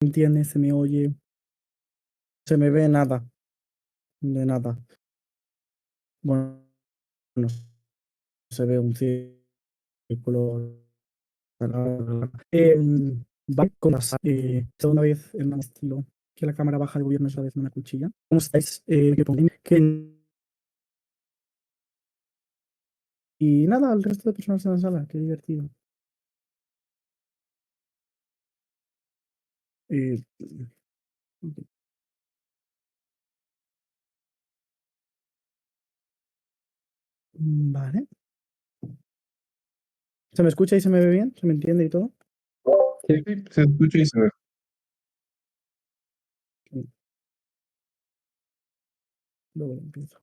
entiende, se me oye, se me ve nada, de nada. Bueno, se ve un círculo. Va con las, segunda vez en un estilo que la cámara baja de gobierno esa vez en una cuchilla. ¿Cómo estáis? Y nada, el resto de personas en la sala, qué divertido. Eh, ok. Vale. ¿Se me escucha y se me ve bien? ¿Se me entiende y todo? Sí, sí, se escucha y se ve. Sí, luego lo empiezo.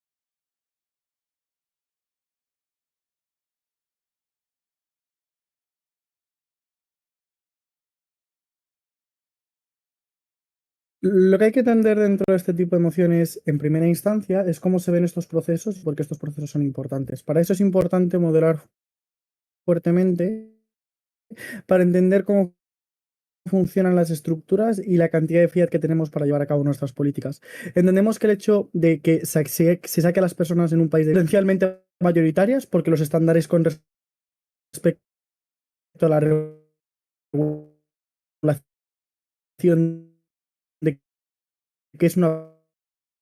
Lo que hay que entender dentro de este tipo de emociones en primera instancia es cómo se ven estos procesos y por qué estos procesos son importantes. Para eso es importante modelar fuertemente para entender cómo funcionan las estructuras y la cantidad de fiat que tenemos para llevar a cabo nuestras políticas. Entendemos que el hecho de que se saque a las personas en un país potencialmente mayoritarias, porque los estándares con respecto a la regulación de que es una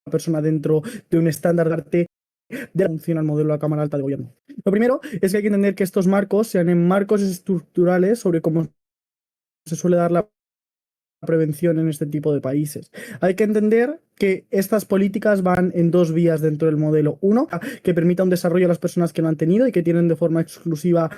persona dentro de un estándar de arte de la función al modelo de la Cámara Alta de Gobierno. Lo primero es que hay que entender que estos marcos sean en marcos estructurales sobre cómo se suele dar la prevención en este tipo de países. Hay que entender que estas políticas van en dos vías dentro del modelo. Uno, que permita un desarrollo a las personas que lo han tenido y que tienen de forma exclusiva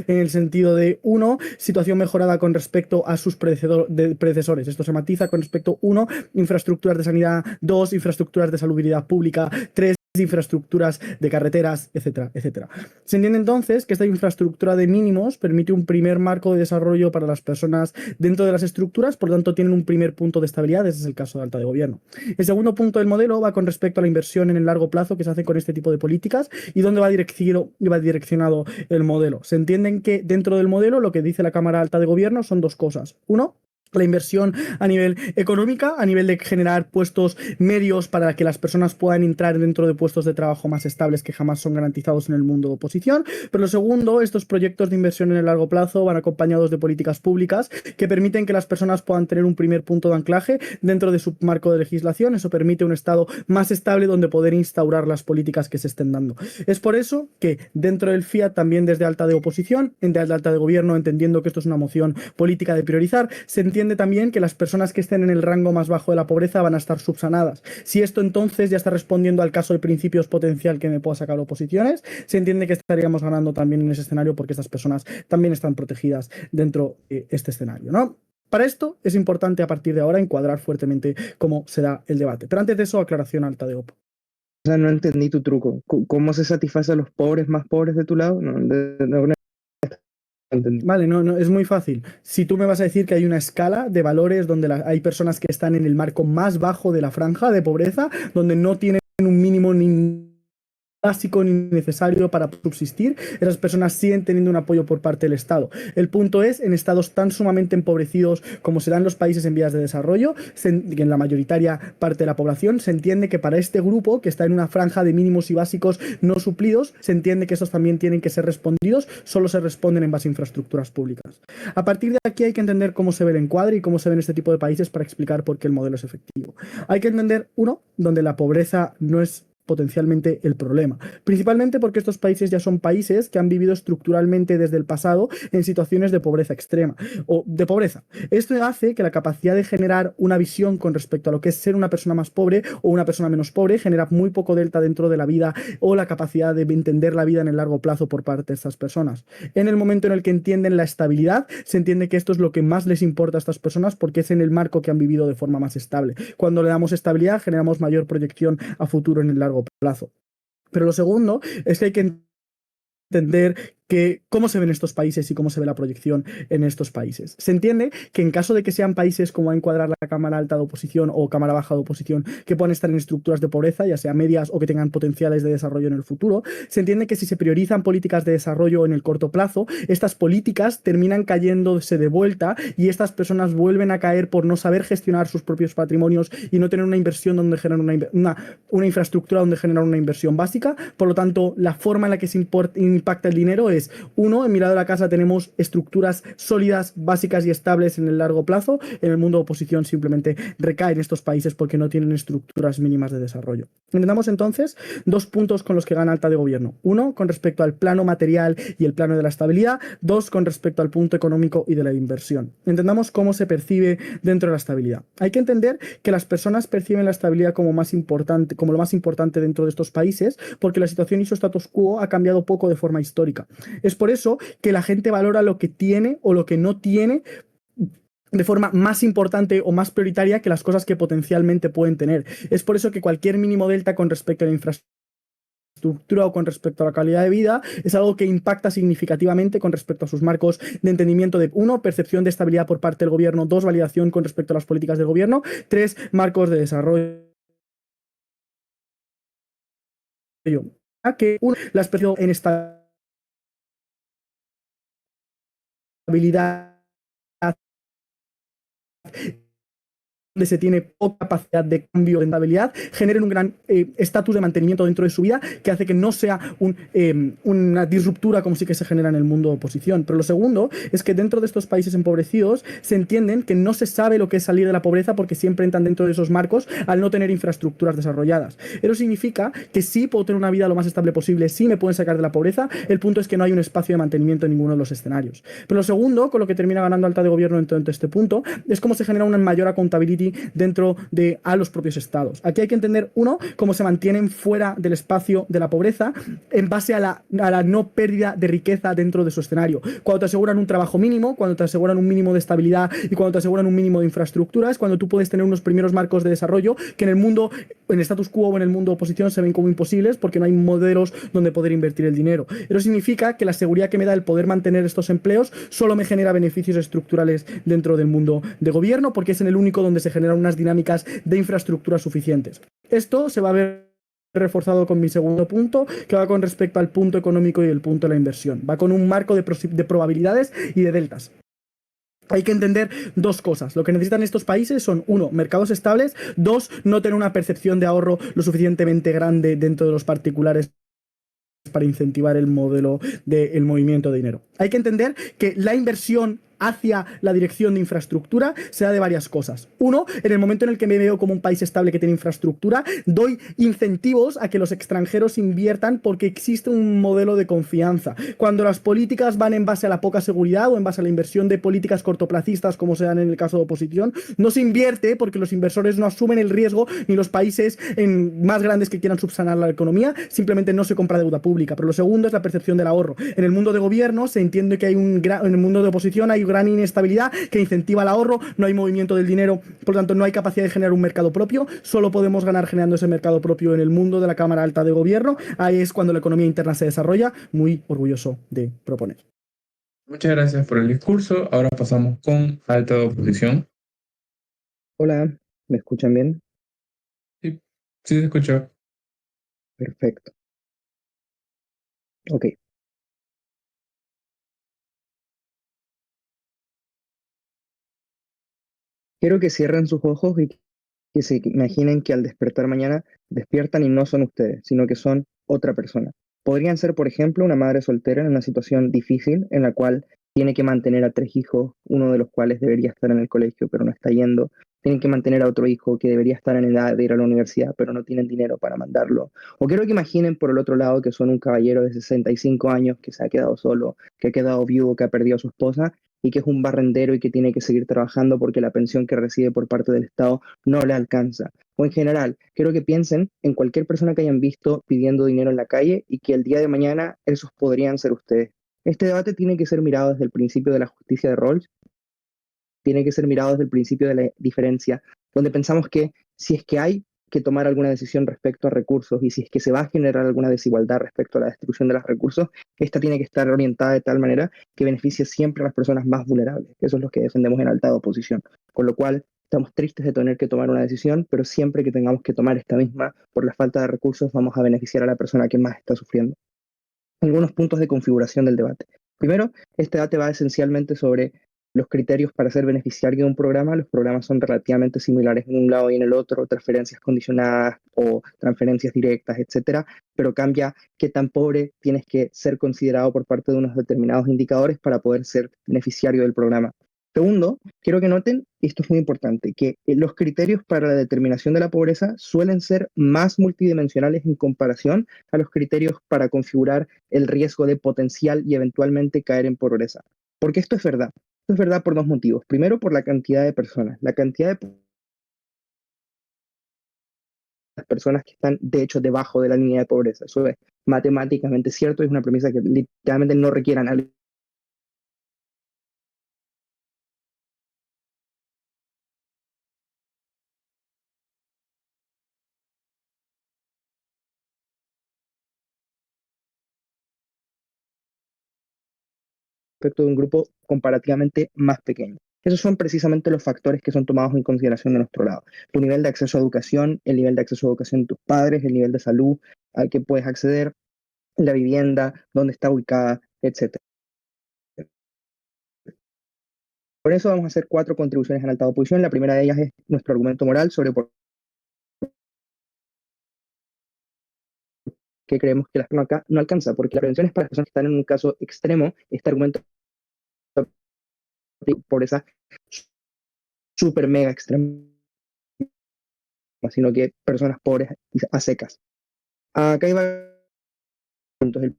en el sentido de, uno, situación mejorada con respecto a sus predecesores. Esto se matiza con respecto, uno, infraestructuras de sanidad, dos, infraestructuras de salubridad pública, tres, infraestructuras de carreteras, etcétera, etcétera. Se entiende entonces que esta infraestructura de mínimos permite un primer marco de desarrollo para las personas dentro de las estructuras, por lo tanto tienen un primer punto de estabilidad, ese es el caso de Alta de Gobierno. El segundo punto del modelo va con respecto a la inversión en el largo plazo que se hace con este tipo de políticas y dónde va direccionado el modelo. Se entienden que dentro del modelo lo que dice la Cámara Alta de Gobierno son dos cosas. Uno, la inversión a nivel económica, a nivel de generar puestos medios para que las personas puedan entrar dentro de puestos de trabajo más estables que jamás son garantizados en el mundo de oposición. Pero lo segundo, estos proyectos de inversión en el largo plazo van acompañados de políticas públicas que permiten que las personas puedan tener un primer punto de anclaje dentro de su marco de legislación. Eso permite un Estado más estable donde poder instaurar las políticas que se estén dando. Es por eso que dentro del Fiat, también desde alta de oposición, desde alta de gobierno, entendiendo que esto es una moción política de priorizar, se entiende también que las personas que estén en el rango más bajo de la pobreza van a estar subsanadas. Si esto entonces ya está respondiendo al caso de principios potencial que me pueda sacar oposiciones, se entiende que estaríamos ganando también en ese escenario porque estas personas también están protegidas dentro de este escenario, ¿no? Para esto es importante a partir de ahora encuadrar fuertemente cómo será el debate. Pero antes de eso, aclaración alta de OPO. O sea, no entendí tu truco. ¿Cómo se satisface a los pobres más pobres de tu lado? No, no entendí. Vale, no, es muy fácil. Si tú me vas a decir que hay una escala de valores donde hay personas que están en el marco más bajo de la franja de pobreza, donde no tienen un mínimo ni básico ni necesario para subsistir, esas personas siguen teniendo un apoyo por parte del Estado. El punto es, en estados tan sumamente empobrecidos como serán los países en vías de desarrollo, en la mayoritaria parte de la población, se entiende que para este grupo, que está en una franja de mínimos y básicos no suplidos, se entiende que estos también tienen que ser respondidos, solo se responden en base a infraestructuras públicas. A partir de aquí hay que entender cómo se ve el encuadre y cómo se ven este tipo de países para explicar por qué el modelo es efectivo. Hay que entender, uno, donde la pobreza no es potencialmente el problema. Principalmente porque estos países ya son países que han vivido estructuralmente desde el pasado en situaciones de pobreza extrema o de pobreza. Esto hace que la capacidad de generar una visión con respecto a lo que es ser una persona más pobre o una persona menos pobre genera muy poco delta dentro de la vida o la capacidad de entender la vida en el largo plazo por parte de estas personas. En el momento en el que entienden la estabilidad, se entiende que esto es lo que más les importa a estas personas porque es en el marco que han vivido de forma más estable. Cuando le damos estabilidad, generamos mayor proyección a futuro en el largo plazo. Pero lo segundo es que hay que entender cómo se ven estos países y cómo se ve la proyección en estos países. Se entiende que en caso de que sean países como a encuadrar la Cámara Alta de Oposición o Cámara Baja de Oposición, que puedan estar en estructuras de pobreza, ya sea medias o que tengan potenciales de desarrollo en el futuro, se entiende que si se priorizan políticas de desarrollo en el corto plazo, estas políticas terminan cayéndose de vuelta y estas personas vuelven a caer por no saber gestionar sus propios patrimonios y no tener una inversión donde generar una infraestructura donde generar una inversión básica. Por lo tanto, la forma en la que se impacta el dinero es, uno, en mi lado de la casa tenemos estructuras sólidas, básicas y estables en el largo plazo. En el mundo de oposición simplemente recaen estos países porque no tienen estructuras mínimas de desarrollo. Entendamos entonces dos puntos con los que gana Alta de Gobierno. Uno, con respecto al plano material y el plano de la estabilidad. Dos, con respecto al punto económico y de la inversión. Entendamos cómo se percibe dentro de la estabilidad. Hay que entender que las personas perciben la estabilidad como lo más importante dentro de estos países, porque la situación y su status quo ha cambiado poco de forma histórica. Es por eso que la gente valora lo que tiene o lo que no tiene de forma más importante o más prioritaria que las cosas que potencialmente pueden tener. Es por eso que cualquier mínimo delta con respecto a la infraestructura o con respecto a la calidad de vida es algo que impacta significativamente con respecto a sus marcos de entendimiento de, uno, percepción de estabilidad por parte del gobierno, dos, validación con respecto a las políticas del gobierno, tres, marcos de desarrollo. Que uno, la expresión en estabilidad donde se tiene poca capacidad de cambio de rentabilidad, generen un gran estatus de mantenimiento dentro de su vida que hace que no sea una disruptura como sí que se genera en el mundo de oposición. Pero lo segundo es que dentro de estos países empobrecidos se entienden que no se sabe lo que es salir de la pobreza porque siempre entran dentro de esos marcos al no tener infraestructuras desarrolladas. Eso significa que sí puedo tener una vida lo más estable posible, sí me pueden sacar de la pobreza, el punto es que no hay un espacio de mantenimiento en ninguno de los escenarios. Pero lo segundo, con lo que termina ganando Alta de Gobierno en todo este punto, es cómo se genera una mayor accountability dentro de a los propios estados. Aquí hay que entender, uno, cómo se mantienen fuera del espacio de la pobreza en base a la no pérdida de riqueza dentro de su escenario. Cuando te aseguran un trabajo mínimo, cuando te aseguran un mínimo de estabilidad y cuando te aseguran un mínimo de infraestructuras, cuando tú puedes tener unos primeros marcos de desarrollo que en el mundo, en el status quo o en el mundo de oposición se ven como imposibles porque no hay modelos donde poder invertir el dinero. Eso significa que la seguridad que me da el poder mantener estos empleos solo me genera beneficios estructurales dentro del mundo de gobierno porque es en el único donde se generan unas dinámicas de infraestructura suficientes. Esto se va a ver reforzado con mi segundo punto, que va con respecto al punto económico y el punto de la inversión. Va con un marco de probabilidades y de deltas. Hay que entender dos cosas. Lo que necesitan estos países son, uno, mercados estables, dos, no tener una percepción de ahorro lo suficientemente grande dentro de los particulares para incentivar el modelo del movimiento de dinero. Hay que entender que la inversión hacia la dirección de infraestructura se da de varias cosas. Uno, en el momento en el que me veo como un país estable que tiene infraestructura, doy incentivos a que los extranjeros inviertan porque existe un modelo de confianza. Cuando las políticas van en base a la poca seguridad o en base a la inversión de políticas cortoplacistas, como se dan en el caso de oposición, no se invierte porque los inversores no asumen el riesgo ni los países más grandes que quieran subsanar la economía, simplemente no se compra deuda pública. Pero lo segundo es la percepción del ahorro. En el mundo de gobierno se entiende que en el mundo de oposición hay gran inestabilidad que incentiva el ahorro, no hay movimiento del dinero, por lo tanto no hay capacidad de generar un mercado propio, solo podemos ganar generando ese mercado propio en el mundo de la Cámara Alta de Gobierno. Ahí es cuando la economía interna se desarrolla, muy orgulloso de proponer. Muchas gracias por el discurso. Ahora pasamos con Alta de Oposición. Hola, ¿me escuchan bien? Sí, sí se escuchó. Perfecto. Ok. Quiero que cierren sus ojos y que se imaginen que al despertar mañana despiertan y no son ustedes, sino que son otra persona. Podrían ser, por ejemplo, una madre soltera en una situación difícil en la cual tiene que mantener a 3 hijos, uno de los cuales debería estar en el colegio, pero no está yendo. Tienen que mantener a otro hijo que debería estar en edad de ir a la universidad, pero no tienen dinero para mandarlo. O quiero que imaginen por el otro lado que son un caballero de 65 años que se ha quedado solo, que ha quedado viudo, que ha perdido a su esposa y que es un barrendero y que tiene que seguir trabajando porque la pensión que recibe por parte del Estado no le alcanza. O en general, quiero que piensen en cualquier persona que hayan visto pidiendo dinero en la calle y que el día de mañana esos podrían ser ustedes. Este debate tiene que ser mirado desde el principio de la justicia de Rawls, tiene que ser mirado desde el principio de la diferencia, donde pensamos que si es que hay que tomar alguna decisión respecto a recursos y si es que se va a generar alguna desigualdad respecto a la distribución de los recursos, esta tiene que estar orientada de tal manera que beneficie siempre a las personas más vulnerables. Eso es lo que defendemos en alta oposición. Con lo cual, estamos tristes de tener que tomar una decisión, pero siempre que tengamos que tomar esta misma por la falta de recursos, vamos a beneficiar a la persona que más está sufriendo. Algunos puntos de configuración del debate. Primero, este debate va esencialmente sobre los criterios para ser beneficiario de un programa. Los programas son relativamente similares en un lado y en el otro, transferencias condicionadas o transferencias directas, etcétera, pero cambia qué tan pobre tienes que ser considerado por parte de unos determinados indicadores para poder ser beneficiario del programa. Segundo, quiero que noten, y esto es muy importante, que los criterios para la determinación de la pobreza suelen ser más multidimensionales en comparación a los criterios para configurar el riesgo de potencial y eventualmente caer en pobreza. Porque esto es verdad. Esto es verdad por dos motivos. Primero, por la cantidad de personas. La cantidad de las personas que están, de hecho, debajo de la línea de pobreza. Eso es matemáticamente cierto y es una premisa que literalmente no requiere análisis respecto de un grupo comparativamente más pequeño. Esos son precisamente los factores que son tomados en consideración de nuestro lado. Tu nivel de acceso a educación, el nivel de acceso a educación de tus padres, el nivel de salud al que puedes acceder, la vivienda, dónde está ubicada, etc. Por eso vamos a hacer 4 contribuciones en alta oposición. La primera de ellas es nuestro argumento moral sobre por qué creemos que la norma acá no alcanza, porque la prevención es para las personas que están en un caso extremo. Este argumento de pobreza súper mega extremo, sino que personas pobres y a secas. Acá hay varios puntos. El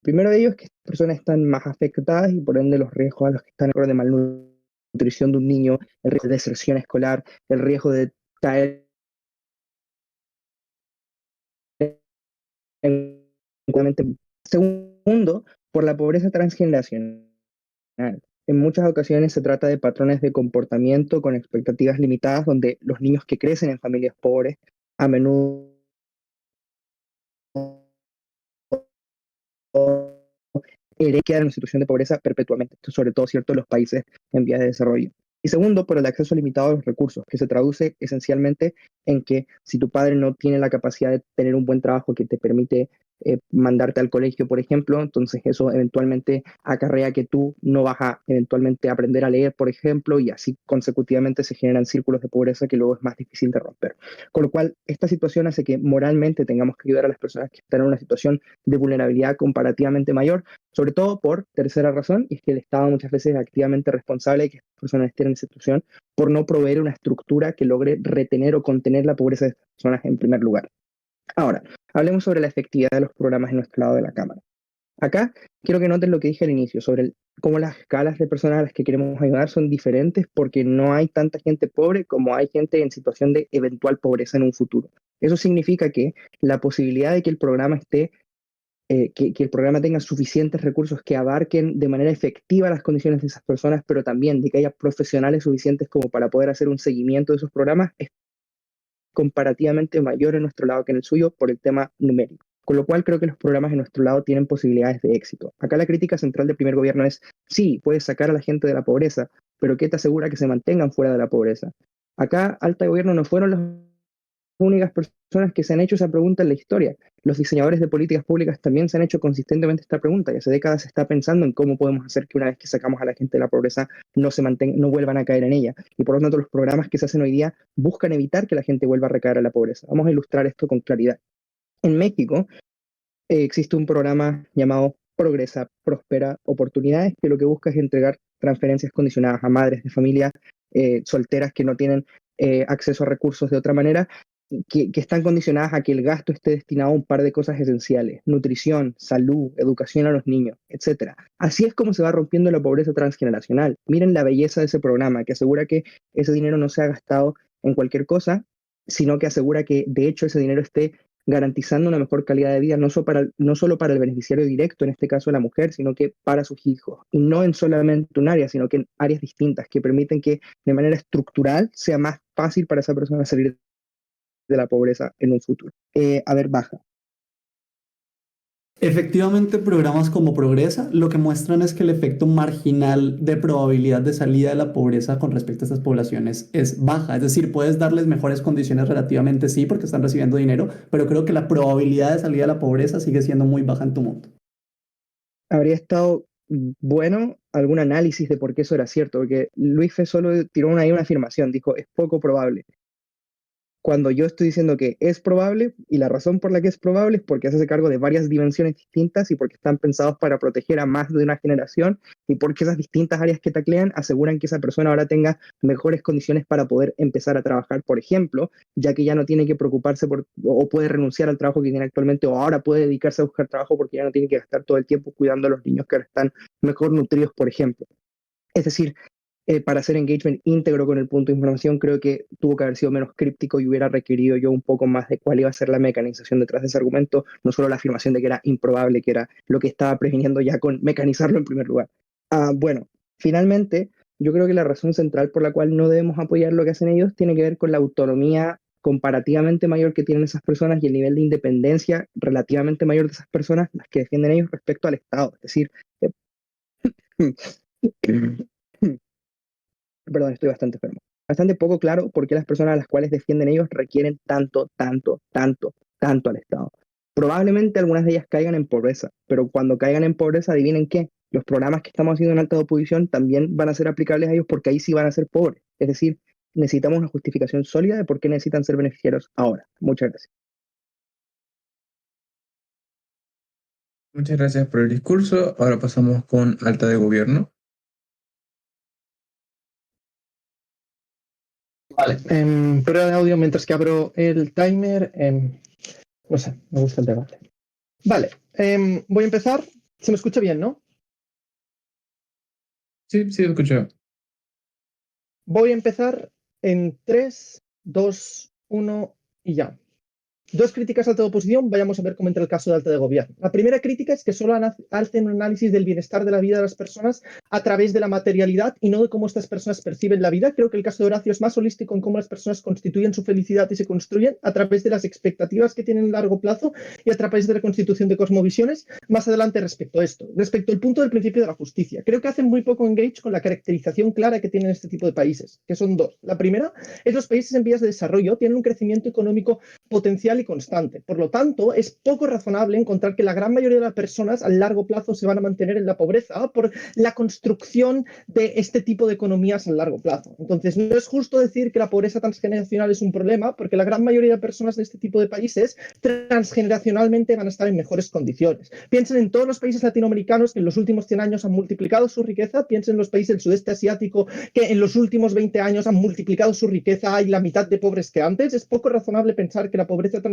primero de ellos es que estas personas están más afectadas y por ende los riesgos a los que están de malnutrición de un niño, el riesgo de deserción escolar, el riesgo de caer en... Segundo, por la pobreza transgeneracional. En muchas ocasiones se trata de patrones de comportamiento con expectativas limitadas donde los niños que crecen en familias pobres a menudo quedan en situación de pobreza perpetuamente. Esto es sobre todo cierto en los países en vías de desarrollo. Y segundo, por el acceso limitado a los recursos, que se traduce esencialmente en que si tu padre no tiene la capacidad de tener un buen trabajo que te permite mandarte al colegio, por ejemplo, entonces eso eventualmente acarrea que tú no vas a eventualmente aprender a leer, por ejemplo, y así consecutivamente se generan círculos de pobreza que luego es más difícil de romper. Con lo cual, esta situación hace que moralmente tengamos que ayudar a las personas que están en una situación de vulnerabilidad comparativamente mayor, sobre todo por tercera razón, y es que el Estado muchas veces es activamente responsable de que estas personas estén en esa situación por no proveer una estructura que logre retener o contener la pobreza de estas personas en primer lugar. Ahora, hablemos sobre la efectividad de los programas en nuestro lado de la Cámara. Acá quiero que noten lo que dije al inicio sobre cómo las escalas de personas a las que queremos ayudar son diferentes porque no hay tanta gente pobre como hay gente en situación de eventual pobreza en un futuro. Eso significa que la posibilidad de que el programa esté que el programa tenga suficientes recursos que abarquen de manera efectiva las condiciones de esas personas, pero también de que haya profesionales suficientes como para poder hacer un seguimiento de esos programas, es comparativamente mayor en nuestro lado que en el suyo por el tema numérico. Con lo cual creo que los programas en nuestro lado tienen posibilidades de éxito. Acá la crítica central del primer gobierno es, sí, puedes sacar a la gente de la pobreza, pero ¿qué te asegura que se mantengan fuera de la pobreza? Acá alta gobierno no fueron los únicas personas que se han hecho esa pregunta en la historia. Los diseñadores de políticas públicas también se han hecho consistentemente esta pregunta y hace décadas se está pensando en cómo podemos hacer que una vez que sacamos a la gente de la pobreza no vuelvan a caer en ella. Y por lo tanto los programas que se hacen hoy día buscan evitar que la gente vuelva a recaer en la pobreza. Vamos a ilustrar esto con claridad. En México existe un programa llamado Progresa, Prospera Oportunidades, que lo que busca es entregar transferencias condicionadas a madres de familia solteras que no tienen acceso a recursos de otra manera, que están condicionadas a que el gasto esté destinado a un par de cosas esenciales: nutrición, salud, educación a los niños, etcétera. Así es como se va rompiendo la pobreza transgeneracional. Miren la belleza de ese programa, que asegura que ese dinero no sea gastado en cualquier cosa, sino que asegura que de hecho ese dinero esté garantizando una mejor calidad de vida, no solo para el beneficiario directo, en este caso la mujer, sino que para sus hijos. Y no en solamente un área, sino que en áreas distintas que permiten que de manera estructural sea más fácil para esa persona salir de la pobreza en un futuro. Baja. Efectivamente, programas como Progresa lo que muestran es que el efecto marginal de probabilidad de salida de la pobreza con respecto a estas poblaciones es baja. Es decir, puedes darles mejores condiciones relativamente, sí, porque están recibiendo dinero, pero creo que la probabilidad de salida de la pobreza sigue siendo muy baja en tu mundo. Habría estado bueno algún análisis de por qué eso era cierto, porque Luis Fe solo tiró una afirmación, dijo, es poco probable. Cuando yo estoy diciendo que es probable, y la razón por la que es probable es porque se hace cargo de varias dimensiones distintas y porque están pensados para proteger a más de una generación y porque esas distintas áreas que taclean aseguran que esa persona ahora tenga mejores condiciones para poder empezar a trabajar, por ejemplo, ya que ya no tiene que preocuparse o puede renunciar al trabajo que tiene actualmente o ahora puede dedicarse a buscar trabajo porque ya no tiene que gastar todo el tiempo cuidando a los niños que ahora están mejor nutridos, por ejemplo. Es decir, para hacer engagement íntegro con el punto de información, creo que tuvo que haber sido menos críptico y hubiera requerido yo un poco más de cuál iba a ser la mecanización detrás de ese argumento, no solo la afirmación de que era improbable, que era lo que estaba previniendo ya con mecanizarlo en primer lugar. Bueno, finalmente, yo creo que la razón central por la cual no debemos apoyar lo que hacen ellos tiene que ver con la autonomía comparativamente mayor que tienen esas personas y el nivel de independencia relativamente mayor de esas personas, las que defienden ellos respecto al Estado. Es decir, perdón, estoy bastante enfermo. Bastante poco claro por qué las personas a las cuales defienden ellos requieren tanto al Estado. Probablemente algunas de ellas caigan en pobreza, pero cuando caigan en pobreza, adivinen qué, los programas que estamos haciendo en alta oposición también van a ser aplicables a ellos porque ahí sí van a ser pobres. Es decir, necesitamos una justificación sólida de por qué necesitan ser beneficiarios ahora. Muchas gracias. Muchas gracias por el discurso. Ahora pasamos con alta de gobierno. Vale, prueba de audio mientras que abro el timer. No sé, me gusta el debate. Vale, voy a empezar. Se me escucha bien, ¿no? Sí, sí, escucho. Voy a empezar en 3, 2, 1 y ya. Dos críticas a alta oposición, vayamos a ver cómo entra el caso de alta de gobierno. La primera crítica es que solo hacen un análisis del bienestar de la vida de las personas a través de la materialidad y no de cómo estas personas perciben la vida. Creo que el caso de Horacio es más holístico en cómo las personas constituyen su felicidad y se construyen a través de las expectativas que tienen a largo plazo y a través de la constitución de cosmovisiones. Más adelante respecto a esto. Respecto al punto del principio de la justicia. Creo que hacen muy poco engage con la caracterización clara que tienen este tipo de países, que son dos. La primera es los países en vías de desarrollo tienen un crecimiento económico potencial y constante. Por lo tanto, es poco razonable encontrar que la gran mayoría de las personas a largo plazo se van a mantener en la pobreza por la construcción de este tipo de economías a largo plazo. Entonces, no es justo decir que la pobreza transgeneracional es un problema, porque la gran mayoría de personas de este tipo de países transgeneracionalmente van a estar en mejores condiciones. Piensen en todos los países latinoamericanos que en los últimos 100 años han multiplicado su riqueza, piensen en los países del sudeste asiático que en los últimos 20 años han multiplicado su riqueza, hay la mitad de pobres que antes. Es poco razonable pensar que la pobreza transgeneracional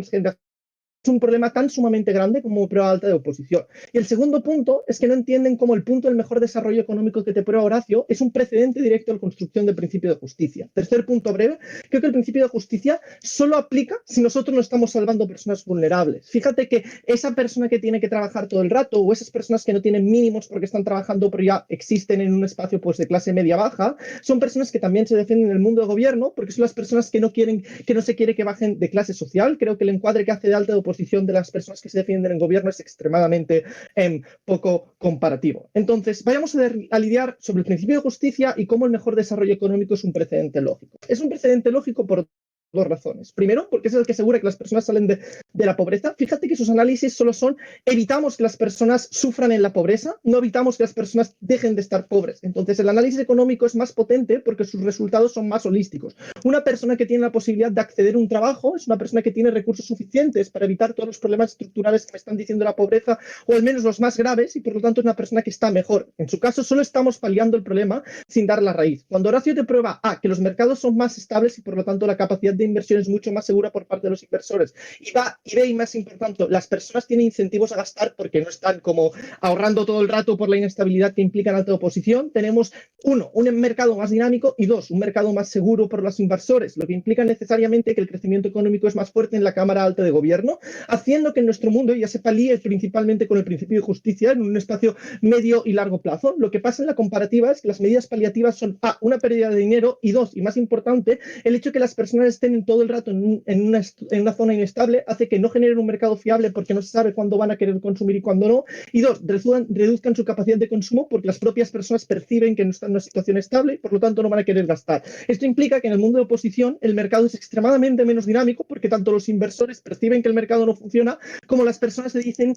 es un problema tan sumamente grande como prueba alta de oposición. Y el segundo punto es que no entienden cómo el punto del mejor desarrollo económico que te prueba Horacio es un precedente directo a la construcción del principio de justicia. Tercer punto breve, creo que el principio de justicia solo aplica si nosotros no estamos salvando personas vulnerables. Fíjate que esa persona que tiene que trabajar todo el rato o esas personas que no tienen mínimos porque están trabajando pero ya existen en un espacio pues, de clase media-baja, son personas que también se defienden en el mundo de gobierno porque son las personas que no se quiere que bajen de clase social. Creo que el encuadre que hace de alta de oposición de las personas que se defienden en gobierno es extremadamente poco comparativo. Entonces, vayamos a lidiar sobre el principio de justicia y cómo el mejor desarrollo económico es un precedente lógico. Es un precedente lógico por dos razones. Primero, porque es el que asegura que las personas salen de la pobreza. Fíjate que sus análisis solo son evitamos que las personas sufran en la pobreza, no evitamos que las personas dejen de estar pobres. Entonces, el análisis económico es más potente porque sus resultados son más holísticos. Una persona que tiene la posibilidad de acceder a un trabajo es una persona que tiene recursos suficientes para evitar todos los problemas estructurales que me están diciendo la pobreza, o al menos los más graves, y por lo tanto es una persona que está mejor. En su caso, solo estamos paliando el problema sin dar la raíz. Cuando Horacio te prueba que los mercados son más estables y por lo tanto la capacidad capacidad de inversión es mucho más segura por parte de los inversores. Y más importante, las personas tienen incentivos a gastar porque no están como ahorrando todo el rato por la inestabilidad que implica la alta oposición. Tenemos, uno, un mercado más dinámico y dos, un mercado más seguro por los inversores, lo que implica necesariamente que el crecimiento económico es más fuerte en la Cámara Alta de Gobierno, haciendo que en nuestro mundo ya se palíe principalmente con el principio de justicia en un espacio medio y largo plazo. Lo que pasa en la comparativa es que las medidas paliativas son A, una pérdida de dinero y dos, y más importante, el hecho de que las personas estén todo el rato en una zona inestable hace que no generen un mercado fiable porque no se sabe cuándo van a querer consumir y cuándo no, y dos, reduzcan su capacidad de consumo porque las propias personas perciben que no están en una situación estable y por lo tanto no van a querer gastar. Esto implica que en el mundo de oposición el mercado es extremadamente menos dinámico porque tanto los inversores perciben que el mercado no funciona como las personas deciden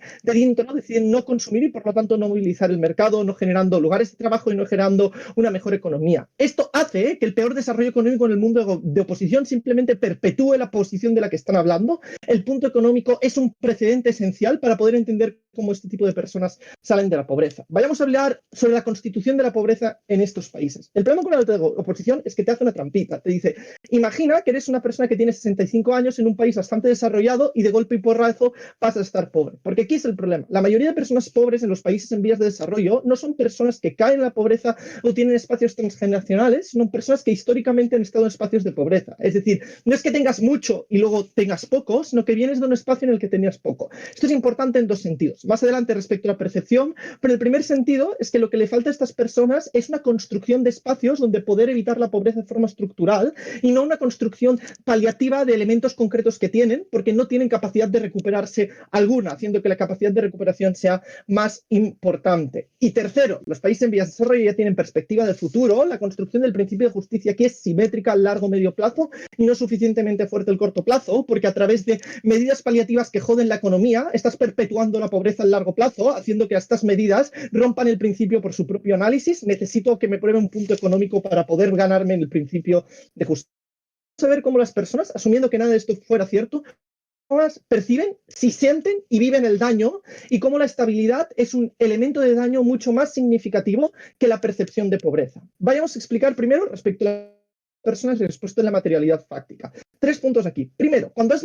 no consumir y por lo tanto no movilizar el mercado, no generando lugares de trabajo y no generando una mejor economía. Esto hace que el peor desarrollo económico en el mundo de oposición simplemente perpetúe la posición de la que están hablando. El punto económico es un precedente esencial para poder entender cómo este tipo de personas salen de la pobreza. Vayamos a hablar sobre la constitución de la pobreza en estos países. El problema con la alta oposición es que te hace una trampita. Te dice, imagina que eres una persona que tiene 65 años en un país bastante desarrollado y de golpe y porrazo vas a estar pobre. Porque aquí es el problema. La mayoría de personas pobres en los países en vías de desarrollo no son personas que caen en la pobreza o tienen espacios transgeneracionales, sino personas que históricamente han estado en espacios de pobreza. Es decir, no es que tengas mucho y luego tengas poco, sino que vienes de un espacio en el que tenías poco. Esto es importante en dos sentidos. Más adelante respecto a la percepción, pero el primer sentido es que lo que le falta a estas personas es una construcción de espacios donde poder evitar la pobreza de forma estructural y no una construcción paliativa de elementos concretos que tienen, porque no tienen capacidad de recuperarse alguna, haciendo que la capacidad de recuperación sea más importante. Y tercero, los países en vías de desarrollo ya tienen perspectiva de futuro. La construcción del principio de justicia aquí es simétrica al largo medio plazo y no suficientemente fuerte al corto plazo, porque a través de medidas paliativas que joden la economía, estás perpetuando la pobreza al largo plazo, haciendo que estas medidas rompan el principio por su propio análisis. Necesito que me pruebe un punto económico para poder ganarme en el principio de justicia. Vamos a ver cómo las personas, asumiendo que nada de esto fuera cierto, perciben, si sienten y viven el daño y cómo la estabilidad es un elemento de daño mucho más significativo que la percepción de pobreza. Vayamos a explicar primero respecto a las personas y respuesta en la materialidad fáctica. 3 puntos aquí. Primero, cuando has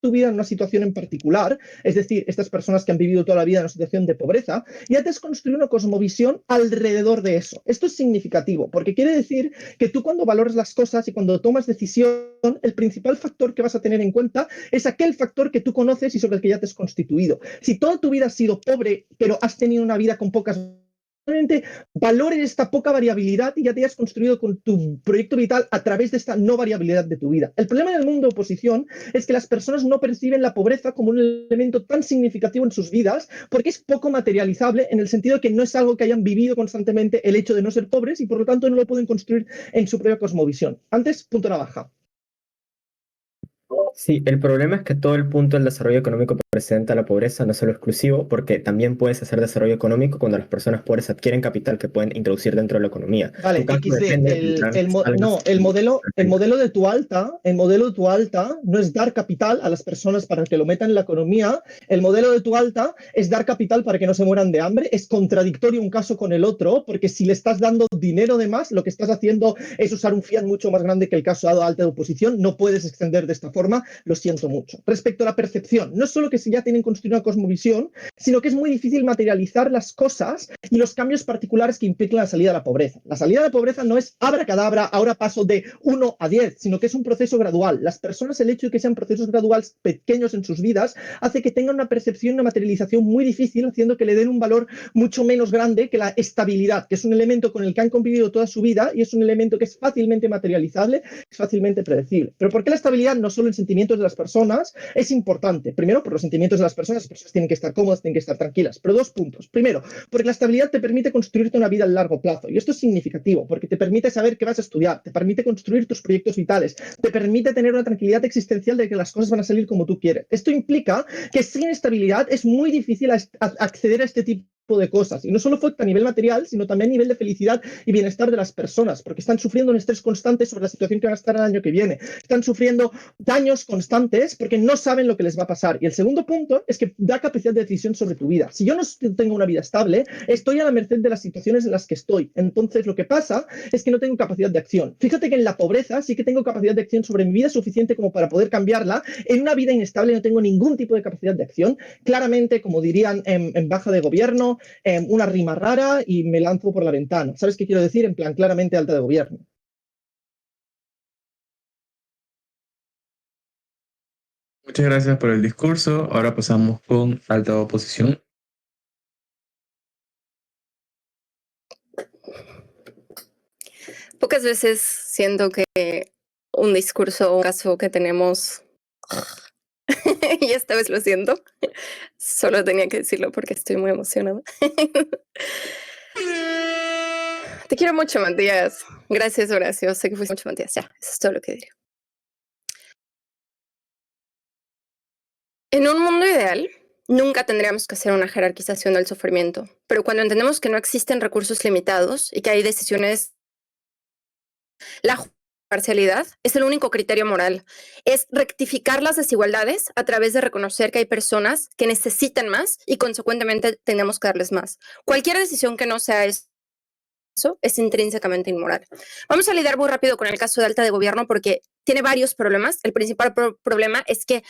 tu vida en una situación en particular, es decir, estas personas que han vivido toda la vida en una situación de pobreza, ya te has construido una cosmovisión alrededor de eso. Esto es significativo, porque quiere decir que tú cuando valoras las cosas y cuando tomas decisión, el principal factor que vas a tener en cuenta es aquel factor que tú conoces y sobre el que ya te has constituido. Si toda tu vida has sido pobre, pero has tenido una vida con pocas valores esta poca variabilidad y ya te has construido con tu proyecto vital a través de esta no variabilidad de tu vida. El problema en el mundo de oposición es que las personas no perciben la pobreza como un elemento tan significativo en sus vidas porque es poco materializable en el sentido de que no es algo que hayan vivido constantemente el hecho de no ser pobres y por lo tanto no lo pueden construir en su propia cosmovisión. Antes, punto navaja. Sí, el problema es que todo el punto del desarrollo económico presenta la pobreza no es solo exclusivo, porque también puedes hacer desarrollo económico cuando las personas pobres adquieren capital que pueden introducir dentro de la economía. Vale, el modelo de tu alta no es dar capital a las personas para que lo metan en la economía. El modelo de tu alta es dar capital para que no se mueran de hambre. Es contradictorio un caso con el otro, porque si le estás dando dinero de más, lo que estás haciendo es usar un fiat mucho más grande que el caso de alta de oposición. No puedes extender de esta forma, lo siento mucho. Respecto a la percepción, no es solo que si ya tienen construida una cosmovisión, sino que es muy difícil materializar las cosas y los cambios particulares que implican la salida de la pobreza. La salida de la pobreza no es abracadabra, ahora paso de 1 a 10, sino que es un proceso gradual. Las personas, el hecho de que sean procesos graduales pequeños en sus vidas, hace que tengan una percepción, una materialización muy difícil, haciendo que le den un valor mucho menos grande que la estabilidad, que es un elemento con el que han convivido toda su vida y es un elemento que es fácilmente materializable, es fácilmente predecible. Pero ¿por qué la estabilidad, no solo en sentimientos de las personas, es importante? Primero, por los sentimientos de las personas tienen que estar cómodas, tienen que estar tranquilas. Pero 2 puntos. Primero, porque la estabilidad te permite construirte una vida a largo plazo. Y esto es significativo, porque te permite saber qué vas a estudiar, te permite construir tus proyectos vitales, te permite tener una tranquilidad existencial de que las cosas van a salir como tú quieres. Esto implica que sin estabilidad es muy difícil acceder a este tipo de cosas. Y no solo afecta a nivel material, sino también a nivel de felicidad y bienestar de las personas, porque están sufriendo un estrés constante sobre la situación que van a estar el año que viene. Están sufriendo daños constantes porque no saben lo que les va a pasar. Y el segundo punto es que da capacidad de decisión sobre tu vida. Si yo no tengo una vida estable, estoy a la merced de las situaciones en las que estoy. Entonces, lo que pasa es que no tengo capacidad de acción. Fíjate que en la pobreza sí que tengo capacidad de acción sobre mi vida suficiente como para poder cambiarla. En una vida inestable no tengo ningún tipo de capacidad de acción. Claramente, como dirían en baja de gobierno, una rima rara y me lanzo por la ventana. ¿Sabes qué quiero decir? En plan, claramente alta de gobierno. Muchas gracias por el discurso. Ahora pasamos con alta oposición. Pocas veces siento que un discurso o un caso que tenemos, y esta vez lo siento, solo tenía que decirlo porque estoy muy emocionada. Te quiero mucho, Matías. Gracias, Horacio. Sé que fuiste mucho, Matías. Ya, eso es todo lo que diré. En un mundo ideal, nunca tendríamos que hacer una jerarquización del sufrimiento, pero cuando entendemos que no existen recursos limitados y que hay decisiones, la parcialidad es el único criterio moral. Es rectificar las desigualdades a través de reconocer que hay personas que necesitan más y consecuentemente tenemos que darles más. Cualquier decisión que no sea eso es intrínsecamente inmoral. Vamos a lidiar muy rápido con el caso de alta de gobierno porque tiene varios problemas. El principal problema es que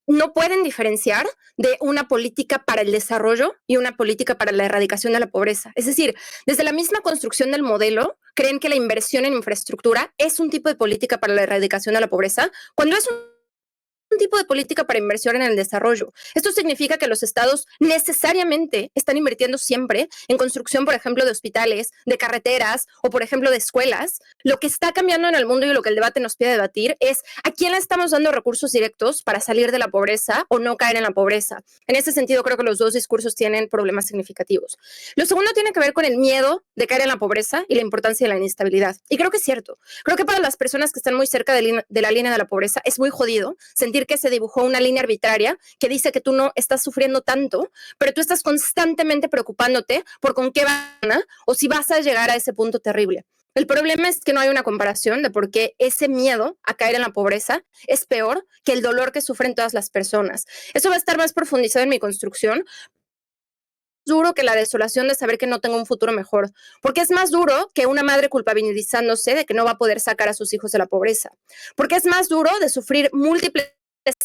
no pueden diferenciar de una política para el desarrollo y una política para la erradicación de la pobreza. Es decir, desde la misma construcción del modelo, creen que la inversión en infraestructura es un tipo de política para la erradicación de la pobreza, cuando es un tipo de política para inversión en el desarrollo. Esto significa que los estados necesariamente están invirtiendo siempre en construcción, por ejemplo, de hospitales, de carreteras o, por ejemplo, de escuelas. Lo que está cambiando en el mundo y lo que el debate nos pide debatir es a quién le estamos dando recursos directos para salir de la pobreza o no caer en la pobreza. En ese sentido, creo que los dos discursos tienen problemas significativos. Lo segundo tiene que ver con el miedo de caer en la pobreza y la importancia de la inestabilidad. Y creo que es cierto. Creo que para las personas que están muy cerca de la línea de la pobreza es muy jodido sentir que se dibujó una línea arbitraria que dice que tú no estás sufriendo tanto, pero tú estás constantemente preocupándote por con qué van o si vas a llegar a ese punto terrible. El problema es que no hay una comparación de por qué ese miedo a caer en la pobreza es peor que el dolor que sufren todas las personas. Eso va a estar más profundizado en mi construcción. Duro que la desolación de saber que no tengo un futuro mejor, porque es más duro que una madre culpabilizándose de que no va a poder sacar a sus hijos de la pobreza, porque es más duro de sufrir múltiples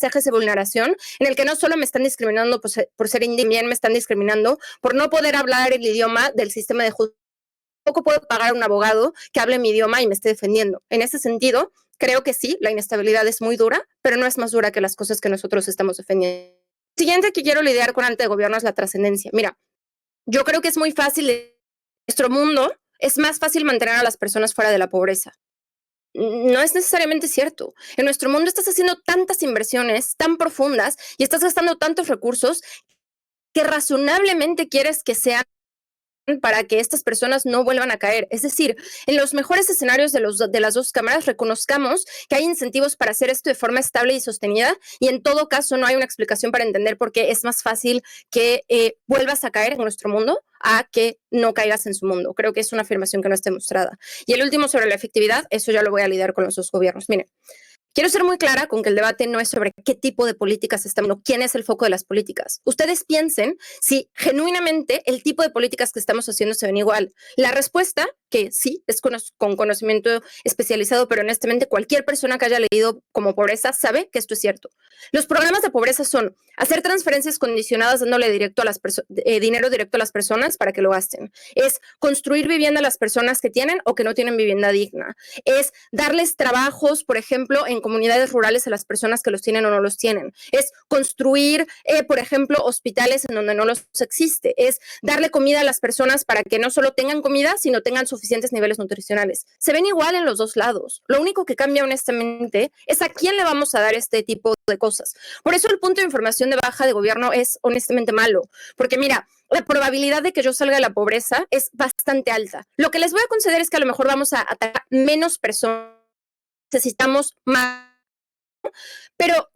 ejes de vulneración en el que no solo me están discriminando por ser indígena, también me están discriminando por no poder hablar el idioma del sistema de justicia. Tampoco puedo pagar a un abogado que hable mi idioma y me esté defendiendo. En ese sentido, creo que sí, la inestabilidad es muy dura, pero no es más dura que las cosas que nosotros estamos defendiendo. Siguiente que quiero lidiar con ante gobierno es la trascendencia. Mira, yo creo que es muy fácil, en nuestro mundo es más fácil mantener a las personas fuera de la pobreza. No es necesariamente cierto. En nuestro mundo estás haciendo tantas inversiones tan profundas y estás gastando tantos recursos que razonablemente quieres que sean para que estas personas no vuelvan a caer. Es decir, en los mejores escenarios de las dos cámaras reconozcamos que hay incentivos para hacer esto de forma estable y sostenida y en todo caso no hay una explicación para entender por qué es más fácil que vuelvas a caer en nuestro mundo a que no caigas en su mundo. Creo que es una afirmación que no está demostrada. Y el último sobre la efectividad, eso ya lo voy a lidiar con los dos gobiernos. Miren, quiero ser muy clara con que el debate no es sobre qué tipo de políticas estamos, quién es el foco de las políticas. Ustedes piensen si genuinamente el tipo de políticas que estamos haciendo se ven igual. La respuesta, que sí, es con conocimiento especializado, pero honestamente cualquier persona que haya leído como pobreza sabe que esto es cierto. Los programas de pobreza son hacer transferencias condicionadas dándole dinero directo a las personas para que lo gasten. Es construir vivienda a las personas que tienen o que no tienen vivienda digna. Es darles trabajos, por ejemplo, en comunidades rurales a las personas que los tienen o no los tienen. Es construir, por ejemplo, hospitales en donde no los existe. Es darle comida a las personas para que no solo tengan comida, sino tengan suficientes niveles nutricionales. Se ven igual en los dos lados. Lo único que cambia honestamente es a quién le vamos a dar este tipo de cosas. Por eso el punto de información de baja de gobierno es honestamente malo. Porque mira, la probabilidad de que yo salga de la pobreza es bastante alta. Lo que les voy a conceder es que a lo mejor vamos a atacar menos personas. Necesitamos más, pero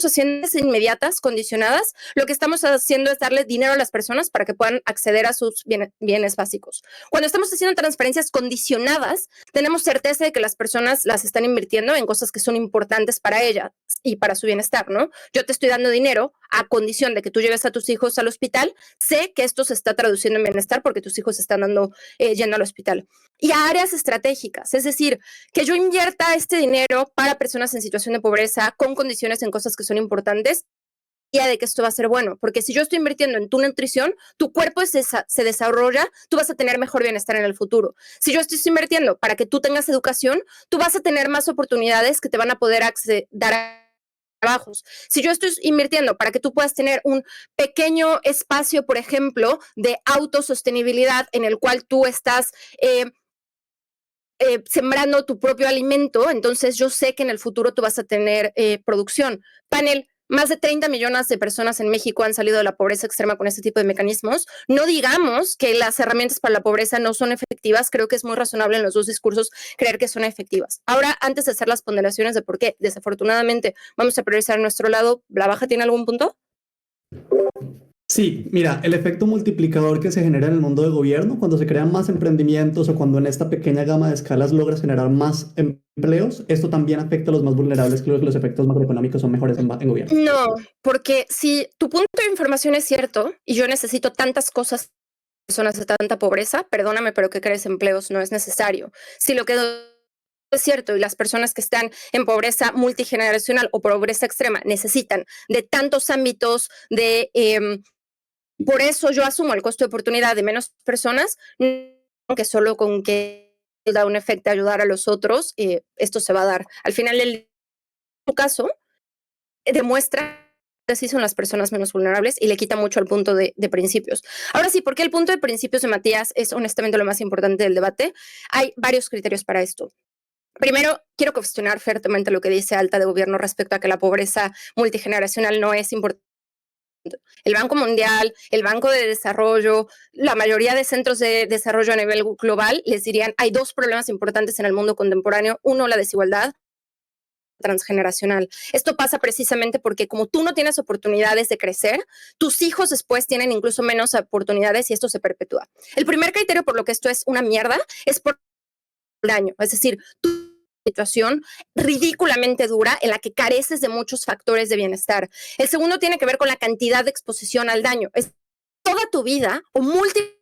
haciendo es inmediatas, condicionadas, lo que estamos haciendo es darle dinero a las personas para que puedan acceder a sus bienes básicos. Cuando estamos haciendo transferencias condicionadas, tenemos certeza de que las personas las están invirtiendo en cosas que son importantes para ellas y para su bienestar, ¿no? Yo te estoy dando dinero a condición de que tú lleves a tus hijos al hospital, sé que esto se está traduciendo en bienestar porque tus hijos están yendo al hospital. Y a áreas estratégicas, es decir, que yo invierta este dinero para personas en situación de pobreza con condiciones en cosas que son importantes y de que esto va a ser bueno, porque si yo estoy invirtiendo en tu nutrición, tu cuerpo se desarrolla, tú vas a tener mejor bienestar en el futuro. Si yo estoy invirtiendo para que tú tengas educación, tú vas a tener más oportunidades que te van a poder dar a trabajos. Si yo estoy invirtiendo para que tú puedas tener un pequeño espacio, por ejemplo, de autosostenibilidad en el cual tú estás sembrando tu propio alimento, entonces yo sé que en el futuro tú vas a tener producción. Panel, más de 30 millones de personas en México han salido de la pobreza extrema con este tipo de mecanismos. No digamos que las herramientas para la pobreza no son efectivas. Creo que es muy razonable en los dos discursos creer que son efectivas. Ahora, antes de hacer las ponderaciones de por qué, desafortunadamente, vamos a priorizar a nuestro lado, ¿la baja tiene algún punto? Sí, mira, el efecto multiplicador que se genera en el mundo de gobierno cuando se crean más emprendimientos o cuando en esta pequeña gama de escalas logras generar más empleos, esto también afecta a los más vulnerables. Creo que los efectos macroeconómicos son mejores en gobierno. No, porque si tu punto de información es cierto y yo necesito tantas cosas, personas de tanta pobreza, perdóname, pero que crees empleos no es necesario. Si lo que es cierto y las personas que están en pobreza multigeneracional o pobreza extrema necesitan de tantos ámbitos por eso yo asumo el costo de oportunidad de menos personas, que solo con que da un efecto ayudar a los otros, esto se va a dar. Al final, en tu caso, demuestra que sí son las personas menos vulnerables y le quita mucho al punto de principios. Ahora sí, ¿por qué el punto de principios de Matías es honestamente lo más importante del debate? Hay varios criterios para esto. Primero, quiero cuestionar fuertemente lo que dice Alta de Gobierno respecto a que la pobreza multigeneracional no es importante. El Banco Mundial, el Banco de Desarrollo, la mayoría de centros de desarrollo a nivel global les dirían, hay dos problemas importantes en el mundo contemporáneo. Uno, la desigualdad transgeneracional. Esto pasa precisamente porque como tú no tienes oportunidades de crecer, tus hijos después tienen incluso menos oportunidades y esto se perpetúa. El primer criterio por lo que esto es una mierda es por el daño, es decir, situación ridículamente dura en la que careces de muchos factores de bienestar. El segundo tiene que ver con la cantidad de exposición al daño. Es toda tu vida o múltiple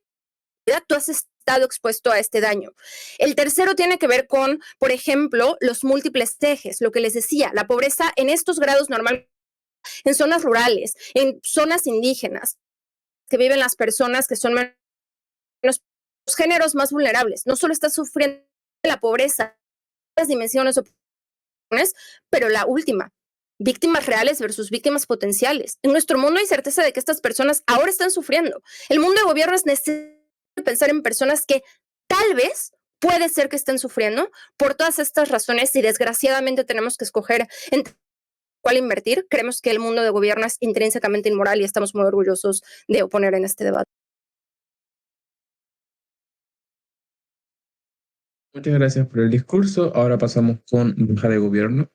tú has estado expuesto a este daño. El tercero tiene que ver con, por ejemplo, los múltiples ejes, lo que les decía, la pobreza en estos grados normal en zonas rurales, en zonas indígenas, que viven las personas que son menos los géneros más vulnerables. No solo estás sufriendo la pobreza, las dimensiones, pero la última, víctimas reales versus víctimas potenciales. En nuestro mundo hay certeza de que estas personas ahora están sufriendo. El mundo de gobierno es necesario pensar en personas que tal vez puede ser que estén sufriendo por todas estas razones y desgraciadamente tenemos que escoger en cuál invertir. Creemos que el mundo de gobierno es intrínsecamente inmoral y estamos muy orgullosos de oponer en este debate. Muchas gracias por el discurso. Ahora pasamos con baja de gobierno.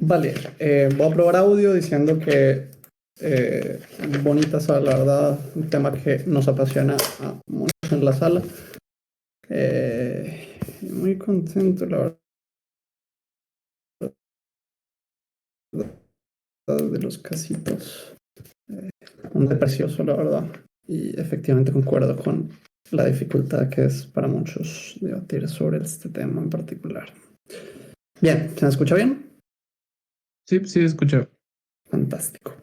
Vale, voy a probar audio diciendo que bonita sala, la verdad, un tema que nos apasiona a muchos en la sala. Muy contento, la verdad, de los casitos. Un día precioso, la verdad. Y efectivamente concuerdo con la dificultad que es para muchos debatir sobre este tema en particular. Bien, ¿se me escucha bien? Sí, sí, escucho. Fantástico.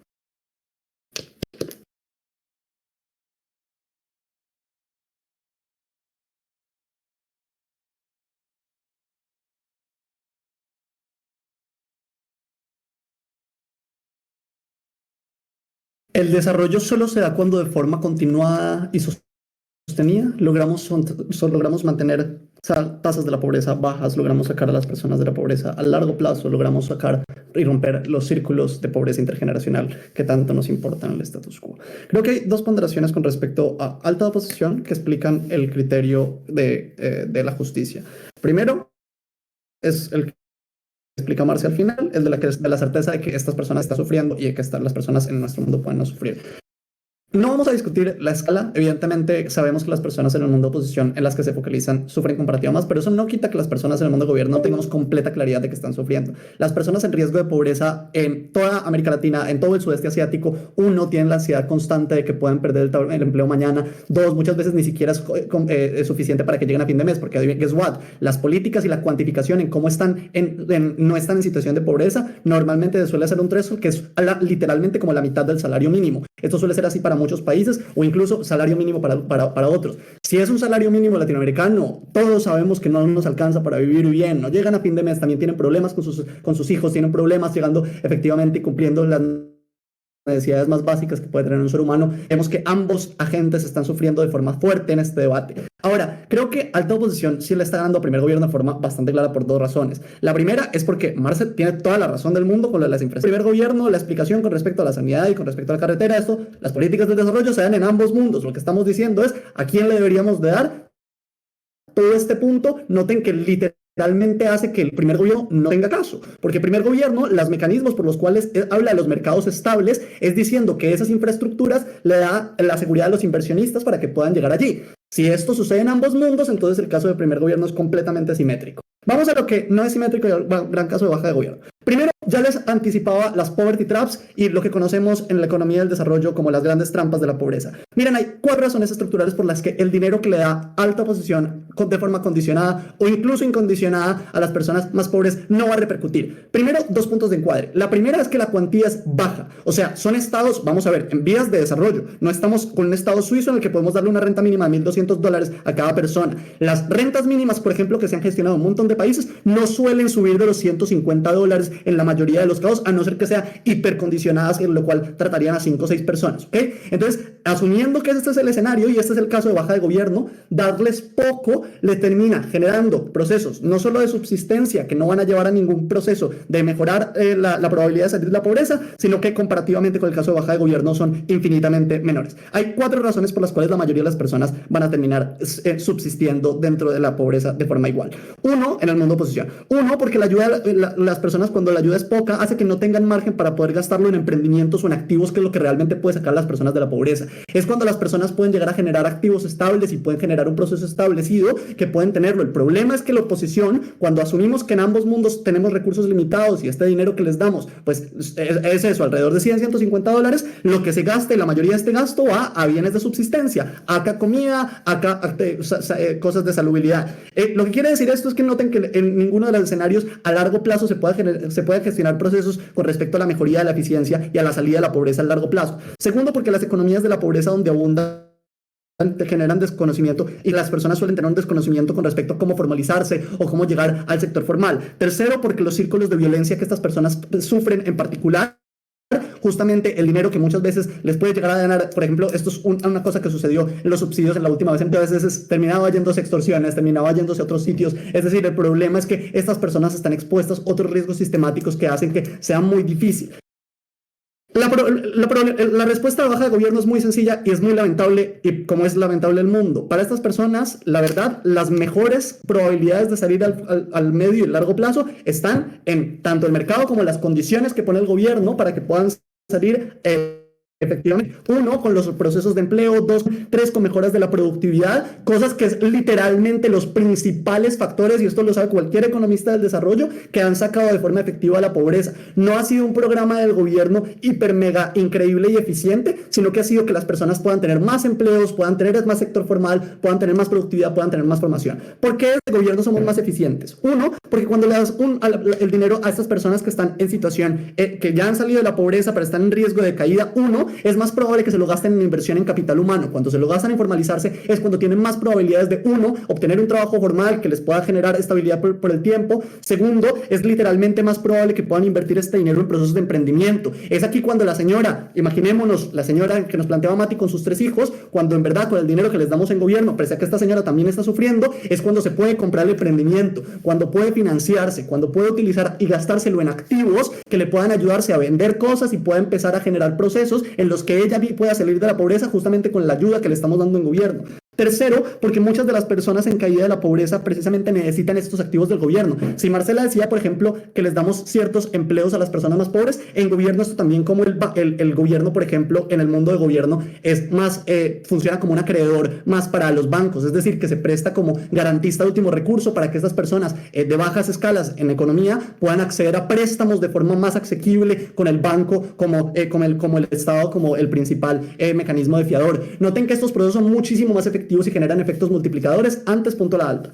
El desarrollo solo se da cuando de forma continuada y sostenida logramos mantener tasas de la pobreza bajas, logramos sacar a las personas de la pobreza. A largo plazo logramos sacar y romper los círculos de pobreza intergeneracional que tanto nos importan en el status quo. Creo que hay dos ponderaciones con respecto a alta oposición que explican el criterio de la justicia. Primero, es el que explica Marcia al final, el de la certeza de que estas personas están sufriendo y de que las personas en nuestro mundo pueden no sufrir. No vamos a discutir la escala. Evidentemente sabemos que las personas en el mundo de oposición en las que se focalizan sufren comparativamente más, pero eso no quita que las personas en el mundo de gobierno no tengamos completa claridad de que están sufriendo. Las personas en riesgo de pobreza en toda América Latina, en todo el sudeste asiático, uno, tienen la ansiedad constante de que puedan perder el empleo mañana. Dos, muchas veces ni siquiera es suficiente para que lleguen a fin de mes, porque guess what? Las políticas y la cuantificación en cómo están no están en situación de pobreza, normalmente suele ser un threshold que es literalmente como la mitad del salario mínimo. Esto suele ser así para muchos países o incluso salario mínimo para otros. Si es un salario mínimo latinoamericano, todos sabemos que no nos alcanza para vivir bien, no llegan a fin de mes, también tienen problemas con sus hijos, tienen problemas llegando efectivamente y cumpliendo las necesidades más básicas que puede tener un ser humano. Vemos que ambos agentes están sufriendo de forma fuerte en este debate. Ahora, creo que alta oposición sí le está dando a primer gobierno de forma bastante clara por dos razones. La primera es porque Marcel tiene toda la razón del mundo con lo de las infraestructuras. Primer gobierno, la explicación con respecto a la sanidad y con respecto a la carretera, esto, las políticas de desarrollo se dan en ambos mundos. Lo que estamos diciendo es a quién le deberíamos de dar todo este punto. Noten que literalmente hace que el primer gobierno no tenga caso, porque el primer gobierno, los mecanismos por los cuales habla de los mercados estables, es diciendo que esas infraestructuras le da la seguridad a los inversionistas para que puedan llegar allí. Si esto sucede en ambos mundos, entonces el caso del primer gobierno es completamente simétrico. Vamos a lo que no es simétrico y al gran caso de baja de gobierno. Primero, ya les anticipaba las poverty traps y lo que conocemos en la economía del desarrollo como las grandes trampas de la pobreza. Miren, hay 4 razones estructurales por las que el dinero que le da alta posición de forma condicionada o incluso incondicionada a las personas más pobres no va a repercutir. Primero, 2 puntos de encuadre. La primera es que la cuantía es baja. O sea, son estados, vamos a ver, en vías de desarrollo. No estamos con un estado suizo en el que podemos darle una renta mínima de $1,200 a cada persona. Las rentas mínimas, por ejemplo, que se han gestionado en un montón de países, no suelen subir de los $150 en la mayoría de los casos, a no ser que sea hipercondicionadas, en lo cual tratarían a 5 o 6 personas, ¿ok? Entonces, asumiendo que este es el escenario y este es el caso de baja de gobierno, darles poco le termina generando procesos no solo de subsistencia, que no van a llevar a ningún proceso de mejorar la probabilidad de salir de la pobreza, sino que comparativamente con el caso de baja de gobierno son infinitamente menores. Hay 4 razones por las cuales la mayoría de las personas van a terminar subsistiendo dentro de la pobreza de forma igual. Uno, en el mundo de oposición. Uno, porque la ayuda, las personas cuando la ayuda es poca, hace que no tengan margen para poder gastarlo en emprendimientos o en activos, que es lo que realmente puede sacar a las personas de la pobreza. Es cuando las personas pueden llegar a generar activos estables y pueden generar un proceso establecido que pueden tenerlo. El problema es que la oposición, cuando asumimos que en ambos mundos tenemos recursos limitados y este dinero que les damos, pues es eso, alrededor de $100-150, lo que se gasta y la mayoría de este gasto va a bienes de subsistencia, acá comida, acá cosas de salubridad. Lo que quiere decir esto es que noten que en ninguno de los escenarios a largo plazo se puede gestionar procesos con respecto a la mejoría de la eficiencia y a la salida de la pobreza a largo plazo. Segundo, porque las economías de la pobreza donde abundan generan desconocimiento y las personas suelen tener un desconocimiento con respecto a cómo formalizarse o cómo llegar al sector formal. Tercero, porque los círculos de violencia que estas personas sufren en particular, justamente el dinero que muchas veces les puede llegar a ganar, por ejemplo, esto es una cosa que sucedió en los subsidios en la última vez, muchas veces terminaba yéndose a extorsiones, terminaba yéndose a otros sitios, es decir, el problema es que estas personas están expuestas a otros riesgos sistemáticos que hacen que sea muy difícil. La respuesta a baja de gobierno es muy sencilla y es muy lamentable, y como es lamentable el mundo. Para estas personas, la verdad, las mejores probabilidades de salir al medio y largo plazo están en tanto el mercado como las condiciones que pone el gobierno para que puedan salir efectivamente. 1, con los procesos de empleo. 2, 3, con mejoras de la productividad, cosas que es literalmente los principales factores, y esto lo sabe cualquier economista del desarrollo, que han sacado de forma efectiva a la pobreza. No ha sido un programa del gobierno hiper mega increíble y eficiente, sino que ha sido que las personas puedan tener más empleos, puedan tener más sector formal, puedan tener más productividad, puedan tener más formación. ¿Por qué el gobierno somos más eficientes? 1, porque cuando le das el dinero a estas personas que están en situación, que ya han salido de la pobreza pero están en riesgo de caída, 1, uno, es más probable que se lo gasten en inversión en capital humano. Cuando se lo gastan en formalizarse es cuando tienen más probabilidades de, uno, obtener un trabajo formal que les pueda generar estabilidad por el tiempo. Segundo, es literalmente más probable que puedan invertir este dinero en procesos de emprendimiento. Es aquí cuando la señora, imaginémonos, la señora que nos planteaba Mati con sus 3 hijos, cuando en verdad con el dinero que les damos en gobierno, pese a que esta señora también está sufriendo, es cuando se puede comprar el emprendimiento, cuando puede financiarse, cuando puede utilizar y gastárselo en activos que le puedan ayudarse a vender cosas y pueda empezar a generar procesos en los que ella pueda salir de la pobreza justamente con la ayuda que le estamos dando en gobierno. Tercero, porque muchas de las personas en caída de la pobreza precisamente necesitan estos activos del gobierno. Si Marcela decía, por ejemplo, que les damos ciertos empleos a las personas más pobres, en gobierno esto también como el gobierno, por ejemplo, en el mundo de gobierno es más, funciona como un acreedor más para los bancos, es decir, que se presta como garantista de último recurso para que estas personas de bajas escalas en economía puedan acceder a préstamos de forma más asequible con el banco como el Estado, como el principal mecanismo de fiador. Noten que estos procesos son muchísimo más efectivos y generan efectos multiplicadores antes punto a la alta.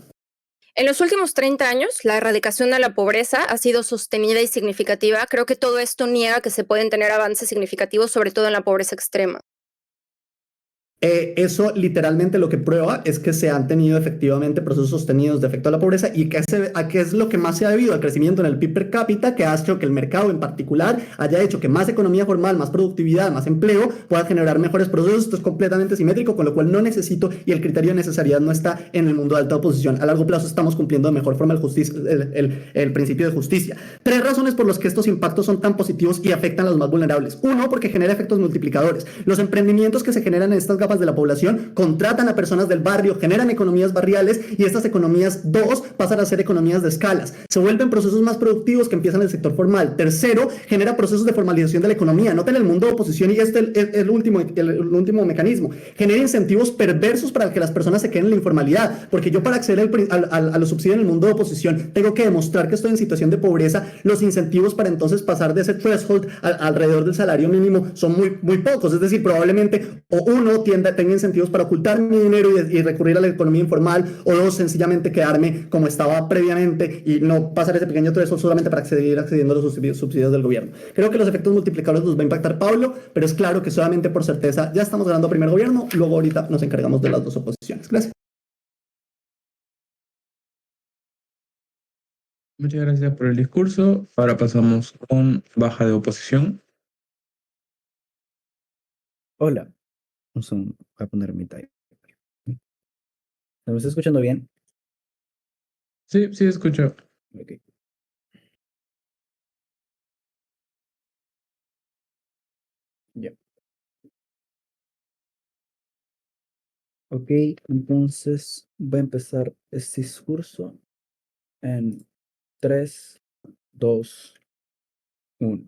En los últimos 30 años, la erradicación de la pobreza ha sido sostenida y significativa. Creo que todo esto niega que se pueden tener avances significativos, sobre todo en la pobreza extrema. Eso literalmente lo que prueba es que se han tenido efectivamente procesos sostenidos de efecto a la pobreza y a qué es lo que más se ha debido al crecimiento en el PIB per cápita, que ha hecho que el mercado en particular haya hecho que más economía formal, más productividad, más empleo pueda generar mejores procesos. Esto es completamente simétrico, con lo cual no necesito y el criterio de necesariedad no está en el mundo de alta oposición. A largo plazo estamos cumpliendo de mejor forma el principio de justicia. 3 razones por las que estos impactos son tan positivos y afectan a los más vulnerables. 1, porque genera efectos multiplicadores. Los emprendimientos que se generan en estas capas de la población contratan a personas del barrio, generan economías barriales y estas economías, 2, pasan a ser economías de escalas. Se vuelven procesos más productivos que empiezan en el sector formal. Tercero, genera procesos de formalización de la economía. Noten el mundo de oposición y este es el último mecanismo. Genera incentivos perversos para que las personas se queden en la informalidad, porque yo para acceder a los subsidios en el mundo de oposición tengo que demostrar que estoy en situación de pobreza. Los incentivos para entonces pasar de ese threshold alrededor del salario mínimo son muy pocos, es decir, probablemente o uno tenga incentivos para ocultar mi dinero y recurrir a la economía informal, o 2, sencillamente quedarme como estaba previamente y no pasar ese pequeño threshold solamente para seguir accediendo a los subsidios del gobierno. Creo que los efectos multiplicadores los va a impactar Pablo, pero es claro que solamente por certeza ya estamos ganando primer gobierno, luego ahorita nos encargamos de las 2 oposiciones. Gracias. Muchas gracias por el discurso. Ahora pasamos con baja de oposición. Hola. Voy a poner mi type. ¿Me está escuchando bien? Sí, escucho. Ok. Ya. Ok, entonces voy a empezar este discurso en 3, 2, 1.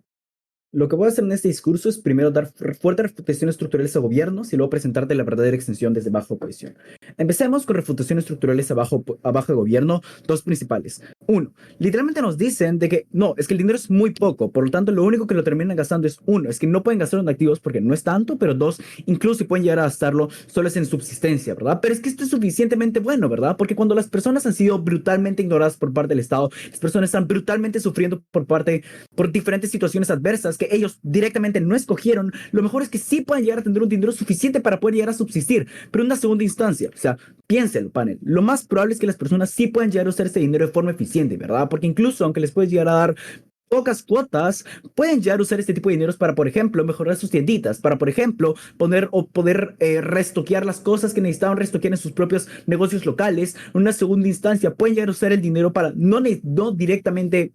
Lo que voy a hacer en este discurso es primero dar fuertes refutaciones estructurales a gobiernos y luego presentarte la verdadera extensión desde baja oposición. Empecemos con refutaciones estructurales a bajo de gobierno, 2 principales. 1, literalmente nos dicen de que no, es que el dinero es muy poco, por lo tanto lo único que lo terminan gastando es 1, es que no pueden gastarlo en activos porque no es tanto, pero 2, incluso si pueden llegar a gastarlo solo es en subsistencia, ¿verdad? Pero es que esto es suficientemente bueno, ¿verdad? Porque cuando las personas han sido brutalmente ignoradas por parte del Estado, las personas están brutalmente sufriendo por diferentes situaciones adversas que ellos directamente no escogieron, lo mejor es que sí puedan llegar a tener un dinero suficiente para poder llegar a subsistir, pero en una segunda instancia, o sea, piénselo, panel, lo más probable es que las personas sí puedan llegar a usar ese dinero de forma eficiente, ¿verdad? Porque incluso aunque les puedes llegar a dar pocas cuotas, pueden llegar a usar este tipo de dineros para, por ejemplo, mejorar sus tienditas, para, por ejemplo, poder restoquear las cosas que necesitaban restoquear en sus propios negocios locales. En una segunda instancia, pueden llegar a usar el dinero para no directamente,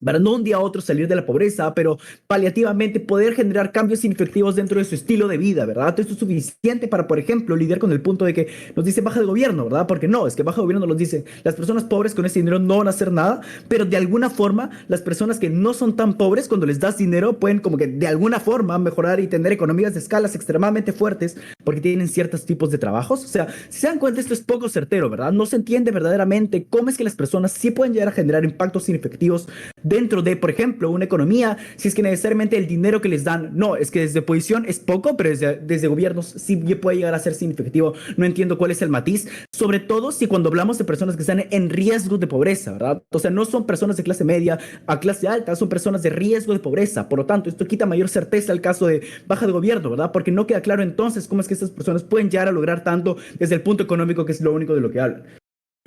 para no un día a otro salir de la pobreza, pero paliativamente poder generar cambios significativos dentro de su estilo de vida, ¿verdad? Esto es suficiente para, por ejemplo, lidiar con el punto de que nos dice baja de gobierno, ¿verdad? Porque no, es que baja de gobierno nos dice, las personas pobres con ese dinero no van a hacer nada, pero de alguna forma, las personas que no son tan pobres, cuando les das dinero, pueden como que de alguna forma mejorar y tener economías de escalas extremadamente fuertes, porque tienen ciertos tipos de trabajos. O sea, si se dan cuenta, esto es poco certero, ¿verdad? No se entiende verdaderamente cómo es que las personas sí pueden llegar a generar impactos significativos dentro de, por ejemplo, una economía, si es que necesariamente el dinero que les dan, no, es que desde oposición es poco, pero desde gobiernos sí puede llegar a ser significativo. No entiendo cuál es el matiz, sobre todo si cuando hablamos de personas que están en riesgo de pobreza, ¿verdad? O sea, no son personas de clase media a clase alta, son personas de riesgo de pobreza. Por lo tanto, esto quita mayor certeza al caso de baja de gobierno, ¿verdad? Porque no queda claro entonces cómo es que estas personas pueden llegar a lograr tanto desde el punto económico, que es lo único de lo que hablan.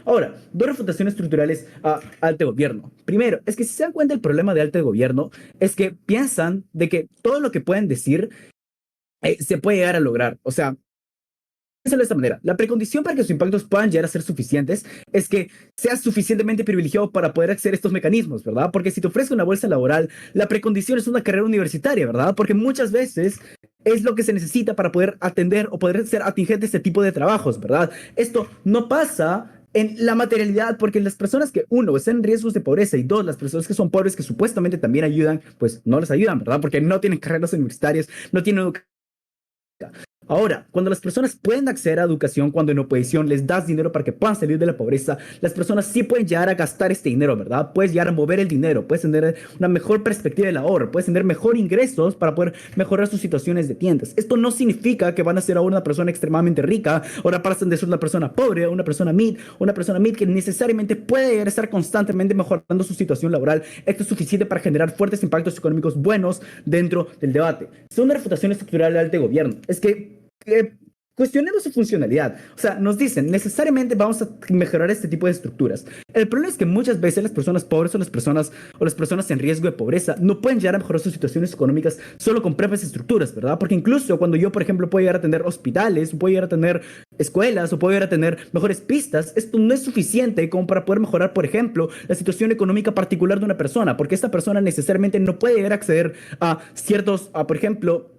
Ahora, dos refutaciones estructurales a alto gobierno. Primero, es que si se dan cuenta, el problema de alto gobierno es que piensan de que todo lo que pueden decir se puede llegar a lograr. O sea, piénsalo de esta manera. La precondición para que sus impactos puedan llegar a ser suficientes es que seas suficientemente privilegiado para poder acceder a estos mecanismos, ¿verdad? Porque si te ofrece una bolsa laboral, la precondición es una carrera universitaria, ¿verdad? Porque muchas veces es lo que se necesita para poder atender o poder ser atingente a este tipo de trabajos, ¿verdad? Esto no pasa en la materialidad, porque las personas que, uno, están en riesgos de pobreza y dos, las personas que son pobres que supuestamente también ayudan, pues no les ayudan, ¿verdad? Porque no tienen carreras universitarias, no tienen educación. Ahora, cuando las personas pueden acceder a educación, cuando en oposición les das dinero para que puedan salir de la pobreza, las personas sí pueden llegar a gastar este dinero, ¿verdad? Puedes llegar a mover el dinero, puedes tener una mejor perspectiva del ahorro, puedes tener mejor ingresos para poder mejorar sus situaciones de tiendas. Esto no significa que van a ser ahora una persona extremadamente rica, ahora pasan de ser una persona pobre, una persona mid que necesariamente puede llegar a estar constantemente mejorando su situación laboral. Esto es suficiente para generar fuertes impactos económicos buenos dentro del debate. Segunda refutación estructural del alto gobierno es que cuestionemos su funcionalidad. O sea, nos dicen, necesariamente vamos a mejorar este tipo de estructuras. El problema es que muchas veces las personas pobres o las personas en riesgo de pobreza no pueden llegar a mejorar sus situaciones económicas solo con propias estructuras, ¿verdad? Porque incluso cuando yo, por ejemplo, puedo llegar a tener hospitales, puedo llegar a tener escuelas o puedo llegar a tener mejores pistas, esto no es suficiente como para poder mejorar, por ejemplo, la situación económica particular de una persona, porque esta persona necesariamente no puede llegar a acceder a por ejemplo,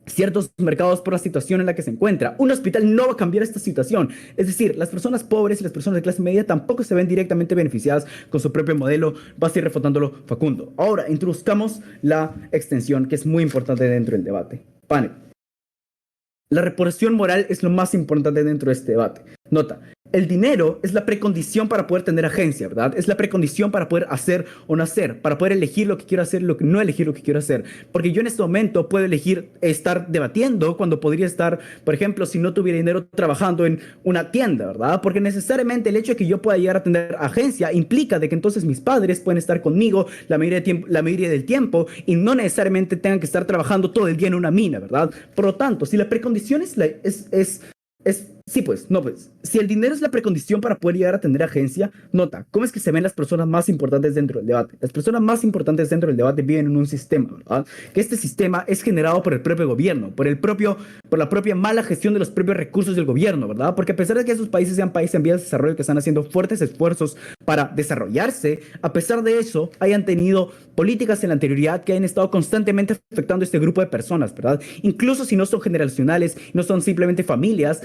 ciertos mercados por la situación en la que se encuentra. Un hospital no va a cambiar esta situación. Es decir, las personas pobres y las personas de clase media tampoco se ven directamente beneficiadas con su propio modelo. Va a seguir refutándolo Facundo. Ahora, introduzcamos la extensión, que es muy importante dentro del debate. Panel. La reparación moral es lo más importante dentro de este debate. Nota, el dinero es la precondición para poder tener agencia, ¿verdad? Es la precondición para poder hacer o no hacer, para poder elegir lo que quiero hacer y no elegir lo que quiero hacer. Porque yo en este momento puedo elegir estar debatiendo cuando podría estar, por ejemplo, si no tuviera dinero trabajando en una tienda, ¿verdad? Porque necesariamente el hecho de que yo pueda llegar a tener agencia implica de que entonces mis padres pueden estar conmigo la mayoría del tiempo y no necesariamente tengan que estar trabajando todo el día en una mina, ¿verdad? Por lo tanto, si la precondición si el dinero es la precondición para poder llegar a tener agencia, nota, ¿cómo es que se ven las personas más importantes dentro del debate? Las personas más importantes dentro del debate viven en un sistema, ¿verdad? Que este sistema es generado por el propio gobierno, por la propia mala gestión de los propios recursos del gobierno, ¿verdad? Porque a pesar de que esos países sean países en vías de desarrollo que están haciendo fuertes esfuerzos para desarrollarse, a pesar de eso, hayan tenido políticas en la anterioridad que han estado constantemente afectando a este grupo de personas, ¿verdad? Incluso si no son generacionales, no son simplemente familias,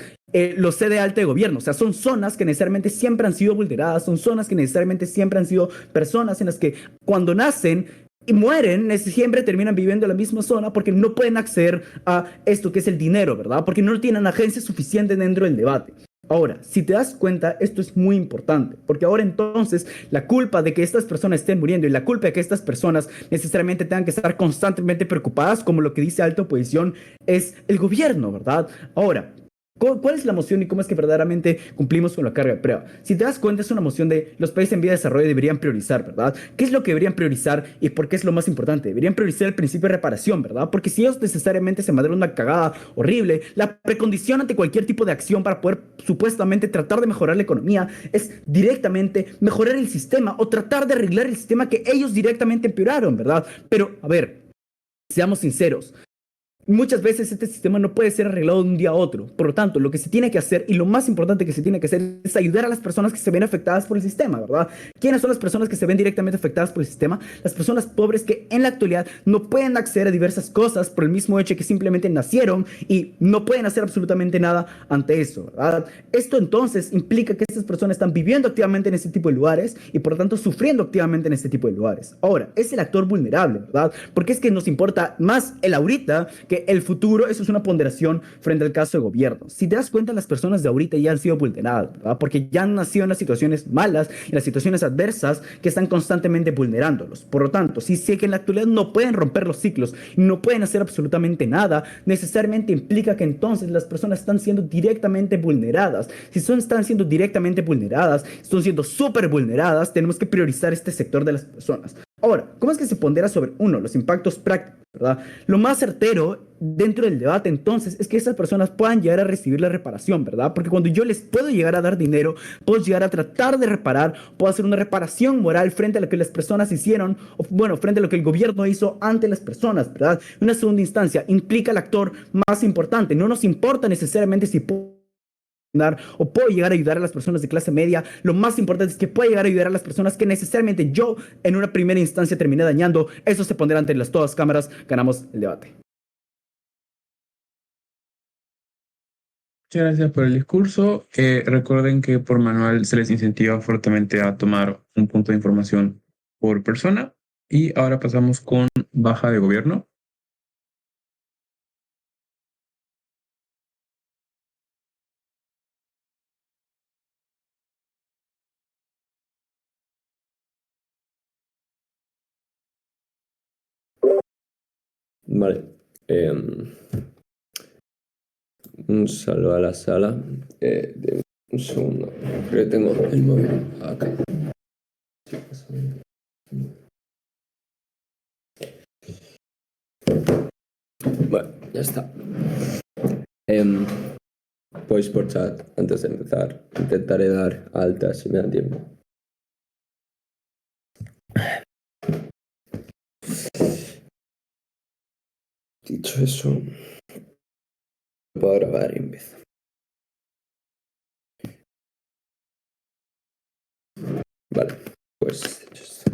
los sede alta de gobierno, o sea, son zonas que necesariamente siempre han sido vulneradas, son zonas que necesariamente siempre han sido personas en las que cuando nacen y mueren, siempre terminan viviendo en la misma zona porque no pueden acceder a esto que es el dinero, ¿verdad? Porque no tienen agencia suficiente dentro del debate. Ahora, si te das cuenta, esto es muy importante, porque ahora entonces la culpa de que estas personas estén muriendo y la culpa de que estas personas necesariamente tengan que estar constantemente preocupadas, como lo que dice alta oposición, es el gobierno, ¿verdad? Ahora, ¿cuál es la moción y cómo es que verdaderamente cumplimos con la carga de prueba? Si te das cuenta, es una moción de los países en vía de desarrollo deberían priorizar, ¿verdad? ¿Qué es lo que deberían priorizar y por qué es lo más importante? Deberían priorizar el principio de reparación, ¿verdad? Porque si ellos necesariamente se mandan una cagada horrible, la precondición ante cualquier tipo de acción para poder supuestamente tratar de mejorar la economía es directamente mejorar el sistema o tratar de arreglar el sistema que ellos directamente empeoraron, ¿verdad? Pero, a ver, seamos sinceros. Muchas veces este sistema no puede ser arreglado de un día a otro. Por lo tanto, lo que se tiene que hacer y lo más importante que se tiene que hacer es ayudar a las personas que se ven afectadas por el sistema, ¿verdad? ¿Quiénes son las personas que se ven directamente afectadas por el sistema? Las personas pobres que en la actualidad no pueden acceder a diversas cosas por el mismo hecho de que simplemente nacieron y no pueden hacer absolutamente nada ante eso, ¿verdad? Esto entonces implica que estas personas están viviendo activamente en este tipo de lugares y por lo tanto sufriendo activamente en este tipo de lugares. Ahora, es el actor vulnerable, ¿verdad? Porque es que nos importa más el ahorita que porque el futuro, eso es una ponderación frente al caso de gobierno. Si te das cuenta, las personas de ahorita ya han sido vulneradas, ¿verdad? Porque ya han nacido en las situaciones malas, en las situaciones adversas que están constantemente vulnerándolos. Por lo tanto, si sé que en la actualidad no pueden romper los ciclos, no pueden hacer absolutamente nada, necesariamente implica que entonces las personas están siendo directamente vulneradas. Si están siendo directamente vulneradas, están siendo súper vulneradas, tenemos que priorizar este sector de las personas. Ahora, ¿cómo es que se pondera sobre uno los impactos prácticos, verdad? Lo más certero dentro del debate entonces es que esas personas puedan llegar a recibir la reparación, ¿verdad? Porque cuando yo les puedo llegar a dar dinero, puedo llegar a tratar de reparar, puedo hacer una reparación moral frente a lo que las personas hicieron, o bueno, frente a lo que el gobierno hizo ante las personas, ¿verdad? En una segunda instancia, implica al actor más importante. No nos importa necesariamente si puedo o puedo llegar a ayudar a las personas de clase media. Lo más importante es que pueda llegar a ayudar a las personas que necesariamente yo en una primera instancia terminé dañando. Eso se pondrá ante las todas cámaras. Ganamos el debate. Muchas gracias por el discurso. Recuerden que por manual se les incentiva fuertemente a tomar un punto de información por persona. Y ahora pasamos con baja de gobierno. Vale. Un saludo a la sala. Un segundo. Creo que tengo el móvil acá. Bueno, ya está. Pues por chat, antes de empezar, intentaré dar alta si me da tiempo. Dicho eso, puedo grabar y empiezo. Vale, pues dicho esto.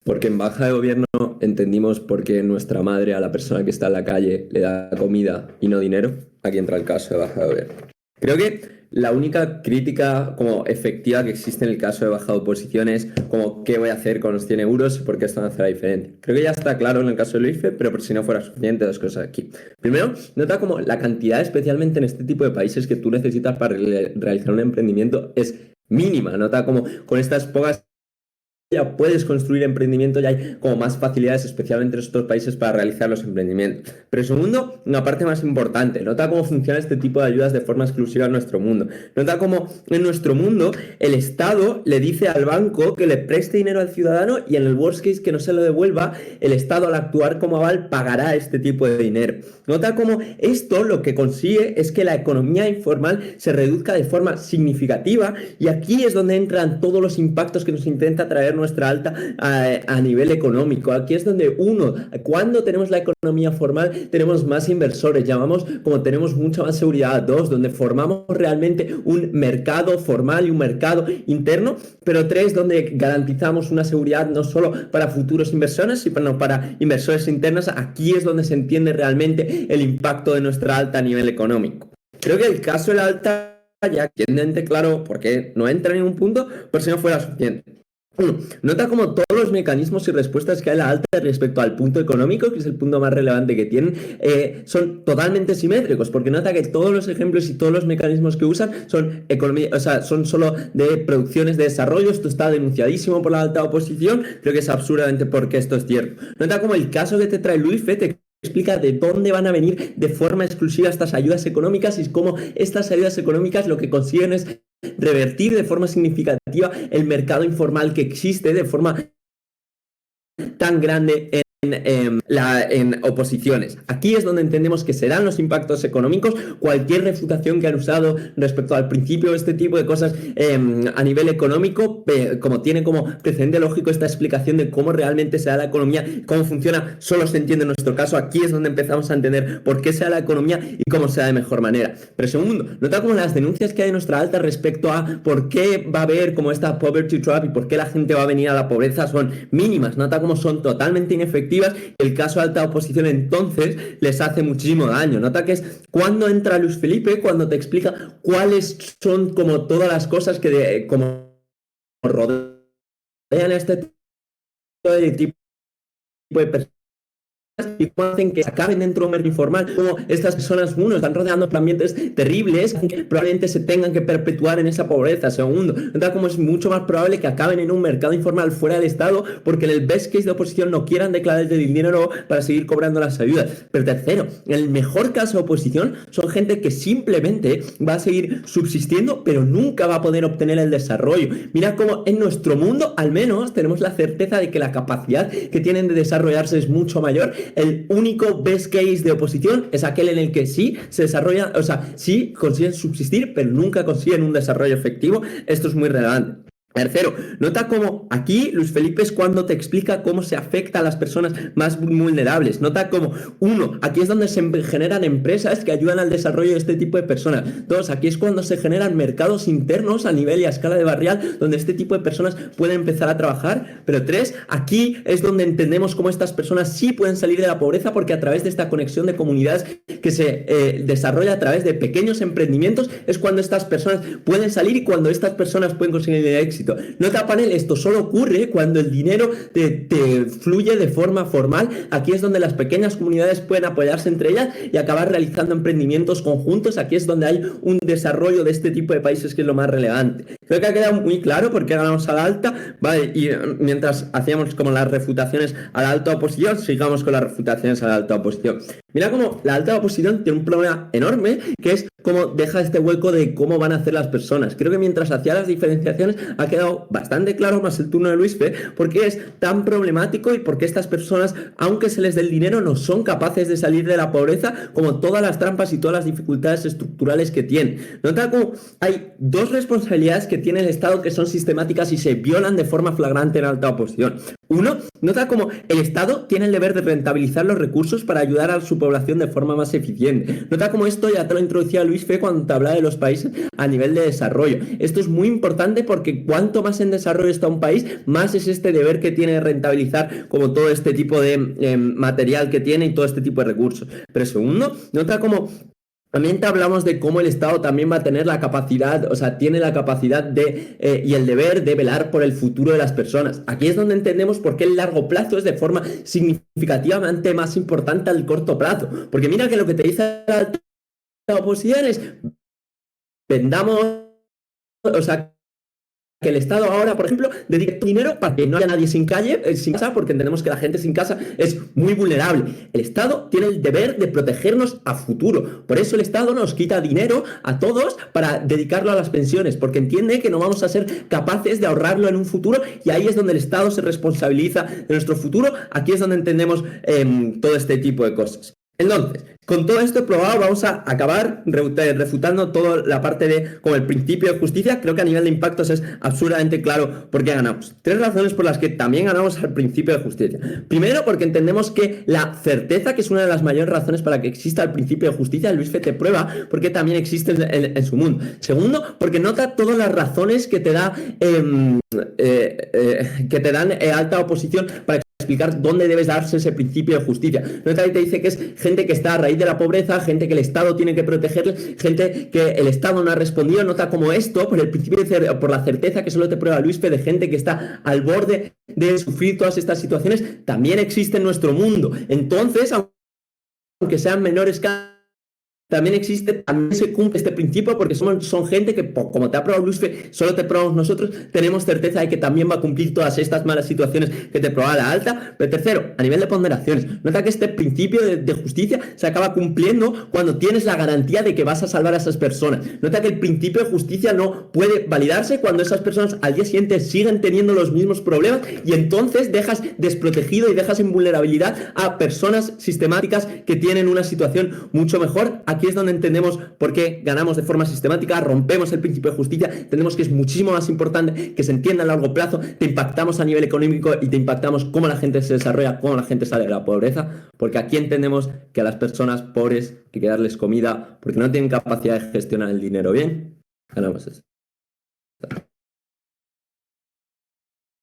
Porque en baja de gobierno entendimos por qué nuestra madre a la persona que está en la calle le da comida y no dinero. Aquí entra el caso de baja de gobierno. Creo que la única crítica como efectiva que existe en el caso de baja de oposición es como qué voy a hacer con los 100 euros y por qué esto no hace la diferencia. Creo que ya está claro en el caso del IFE, pero por si no fuera suficiente, dos cosas aquí. Primero, nota como la cantidad, especialmente en este tipo de países, que tú necesitas para realizar un emprendimiento es mínima. Nota como con estas pocas ya puedes construir emprendimiento, ya hay como más facilidades, especialmente en estos países, para realizar los emprendimientos. Pero segundo, una parte más importante, nota cómo funciona este tipo de ayudas de forma exclusiva en nuestro mundo. Nota cómo en nuestro mundo el Estado le dice al banco que le preste dinero al ciudadano y en el worst case que no se lo devuelva, el Estado al actuar como aval pagará este tipo de dinero. Nota cómo esto lo que consigue es que la economía informal se reduzca de forma significativa y aquí es donde entran todos los impactos que nos intenta traer nuestra alta a nivel económico. Aquí es donde cuando tenemos la economía formal, tenemos más inversores, llamamos como tenemos mucha más seguridad. Dos, donde formamos realmente un mercado formal y un mercado interno, pero tres, donde garantizamos una seguridad no solo para futuros inversores, sino para inversores internos. Aquí es donde se entiende realmente el impacto de nuestra alta a nivel económico. Creo que el caso de la alta ya queda claro por qué no entra en ningún punto, por si no fuera suficiente. Nota como todos los mecanismos y respuestas que hay la alta respecto al punto económico, que es el punto más relevante que tienen, son totalmente simétricos, porque nota que todos los ejemplos y todos los mecanismos que usan son economía, o sea, son solo de producciones de desarrollo. Esto está denunciadísimo por la alta oposición. Creo que es absurdamente porque esto es cierto. Nota como el caso que te trae Luis te explica de dónde van a venir de forma exclusiva estas ayudas económicas y cómo estas ayudas económicas lo que consiguen es revertir de forma significativa el mercado informal que existe de forma tan grande en oposiciones. Aquí es donde entendemos que serán los impactos económicos. Cualquier refutación que han usado respecto al principio, este tipo de cosas a nivel económico, como tiene como precedente lógico esta explicación de cómo realmente se da la economía, cómo funciona, solo se entiende en nuestro caso. Aquí es donde empezamos a entender por qué se da la economía y cómo se da de mejor manera. Pero segundo, nota como las denuncias que hay en nuestra alta respecto a por qué va a haber como esta poverty trap y por qué la gente va a venir a la pobreza son mínimas. Nota como son totalmente inefectivas. El caso de alta oposición entonces les hace muchísimo daño. Nota que es cuando entra Luis Felipe, cuando te explica cuáles son como todas las cosas que como rodean este de tipo de personas y cómo hacen que acaben dentro de un mercado informal, como estas personas, uno, están rodeando por ambientes terribles que probablemente se tengan que perpetuar en esa pobreza. Segundo, nota como es mucho más probable que acaben en un mercado informal fuera del Estado porque en el best case de oposición no quieran declarar el dinero para seguir cobrando las ayudas. Pero tercero, en el mejor caso de oposición son gente que simplemente va a seguir subsistiendo pero nunca va a poder obtener el desarrollo. Mira cómo en nuestro mundo al menos tenemos la certeza de que la capacidad que tienen de desarrollarse es mucho mayor. El único best case de oposición es aquel en el que sí se desarrolla, o sea, sí consiguen subsistir, pero nunca consiguen un desarrollo efectivo. Esto es muy relevante. Tercero, nota cómo aquí Luis Felipe es cuando te explica cómo se afecta a las personas más vulnerables. Nota cómo, uno, aquí es donde se generan empresas que ayudan al desarrollo de este tipo de personas. Dos, aquí es cuando se generan mercados internos a nivel y a escala de barrial donde este tipo de personas pueden empezar a trabajar. Pero tres, aquí es donde entendemos cómo estas personas sí pueden salir de la pobreza porque a través de esta conexión de comunidades que se desarrolla a través de pequeños emprendimientos es cuando estas personas pueden salir y cuando estas personas pueden conseguir el éxito. Nota panel, esto solo ocurre cuando el dinero te fluye de forma formal. Aquí es donde las pequeñas comunidades pueden apoyarse entre ellas y acabar realizando emprendimientos conjuntos. Aquí es donde hay un desarrollo de este tipo de países que es lo más relevante. Creo que ha quedado muy claro por qué ganamos a la alta, ¿vale? Y mientras hacíamos como las refutaciones a la alta oposición, sigamos con las refutaciones a la alta oposición. Mira cómo la alta oposición tiene un problema enorme, que es cómo deja este hueco de cómo van a hacer las personas. Creo que mientras hacía las diferenciaciones ha quedado bastante claro, más el turno de Luis Fe, por qué es tan problemático y por qué estas personas, aunque se les dé el dinero, no son capaces de salir de la pobreza, como todas las trampas y todas las dificultades estructurales que tienen. Nota cómo hay dos responsabilidades que tiene el Estado que son sistemáticas y se violan de forma flagrante en alta oposición. Uno, nota cómo el Estado tiene el deber de rentabilizar los recursos para ayudar a su población de forma más eficiente. Nota cómo esto ya te lo introducía Luis Fe cuando te hablaba de los países a nivel de desarrollo. Esto es muy importante porque cuanto más en desarrollo está un país, más es este deber que tiene de rentabilizar como todo este tipo de material que tiene y todo este tipo de recursos. Pero segundo, nota cómo también te hablamos de cómo el Estado también va a tener la capacidad, o sea, tiene la capacidad de y el deber de velar por el futuro de las personas. Aquí es donde entendemos por qué el largo plazo es de forma significativamente más importante al corto plazo. Porque mira que lo que te dice la alta oposición es vendamos, o sea, que el Estado ahora, por ejemplo, dedique dinero para que no haya nadie sin casa, porque entendemos que la gente sin casa es muy vulnerable. El Estado tiene el deber de protegernos a futuro. Por eso el Estado nos quita dinero a todos para dedicarlo a las pensiones, porque entiende que no vamos a ser capaces de ahorrarlo en un futuro y ahí es donde el Estado se responsabiliza de nuestro futuro. Aquí es donde entendemos todo este tipo de cosas. Entonces, con todo esto probado vamos a acabar refutando toda la parte de como el principio de justicia. Creo que a nivel de impactos es absurdamente claro por qué ganamos. Tres razones por las que también ganamos al principio de justicia. Primero, porque entendemos que la certeza, que es una de las mayores razones para que exista el principio de justicia, Luis Fe te prueba porque también existe en su mundo. Segundo, porque nota todas las razones que te da alta oposición para explicar dónde debes darse ese principio de justicia. Nota que te dice que es gente que está a raíz de la pobreza, gente que el Estado tiene que protegerle, gente que el Estado no ha respondido. Nota como esto, por el principio por la certeza que solo te prueba Luis Fe de gente que está al borde de sufrir todas estas situaciones, también existe en nuestro mundo. Entonces, aunque sean menores también se cumple este principio porque son gente que, como te ha probado Luis Fe, solo te probamos nosotros, tenemos certeza de que también va a cumplir todas estas malas situaciones que te probaba la alta. Pero tercero, a nivel de ponderaciones, nota que este principio de justicia se acaba cumpliendo cuando tienes la garantía de que vas a salvar a esas personas. Nota que el principio de justicia no puede validarse cuando esas personas al día siguiente siguen teniendo los mismos problemas y entonces dejas desprotegido y dejas en vulnerabilidad a personas sistemáticas que tienen una situación mucho mejor. Aquí es donde entendemos por qué ganamos de forma sistemática, rompemos el principio de justicia, entendemos que es muchísimo más importante que se entienda a largo plazo, te impactamos a nivel económico y te impactamos cómo la gente se desarrolla, cómo la gente sale de la pobreza, porque aquí entendemos que a las personas pobres hay que darles comida porque no tienen capacidad de gestionar el dinero bien. Ganamos eso.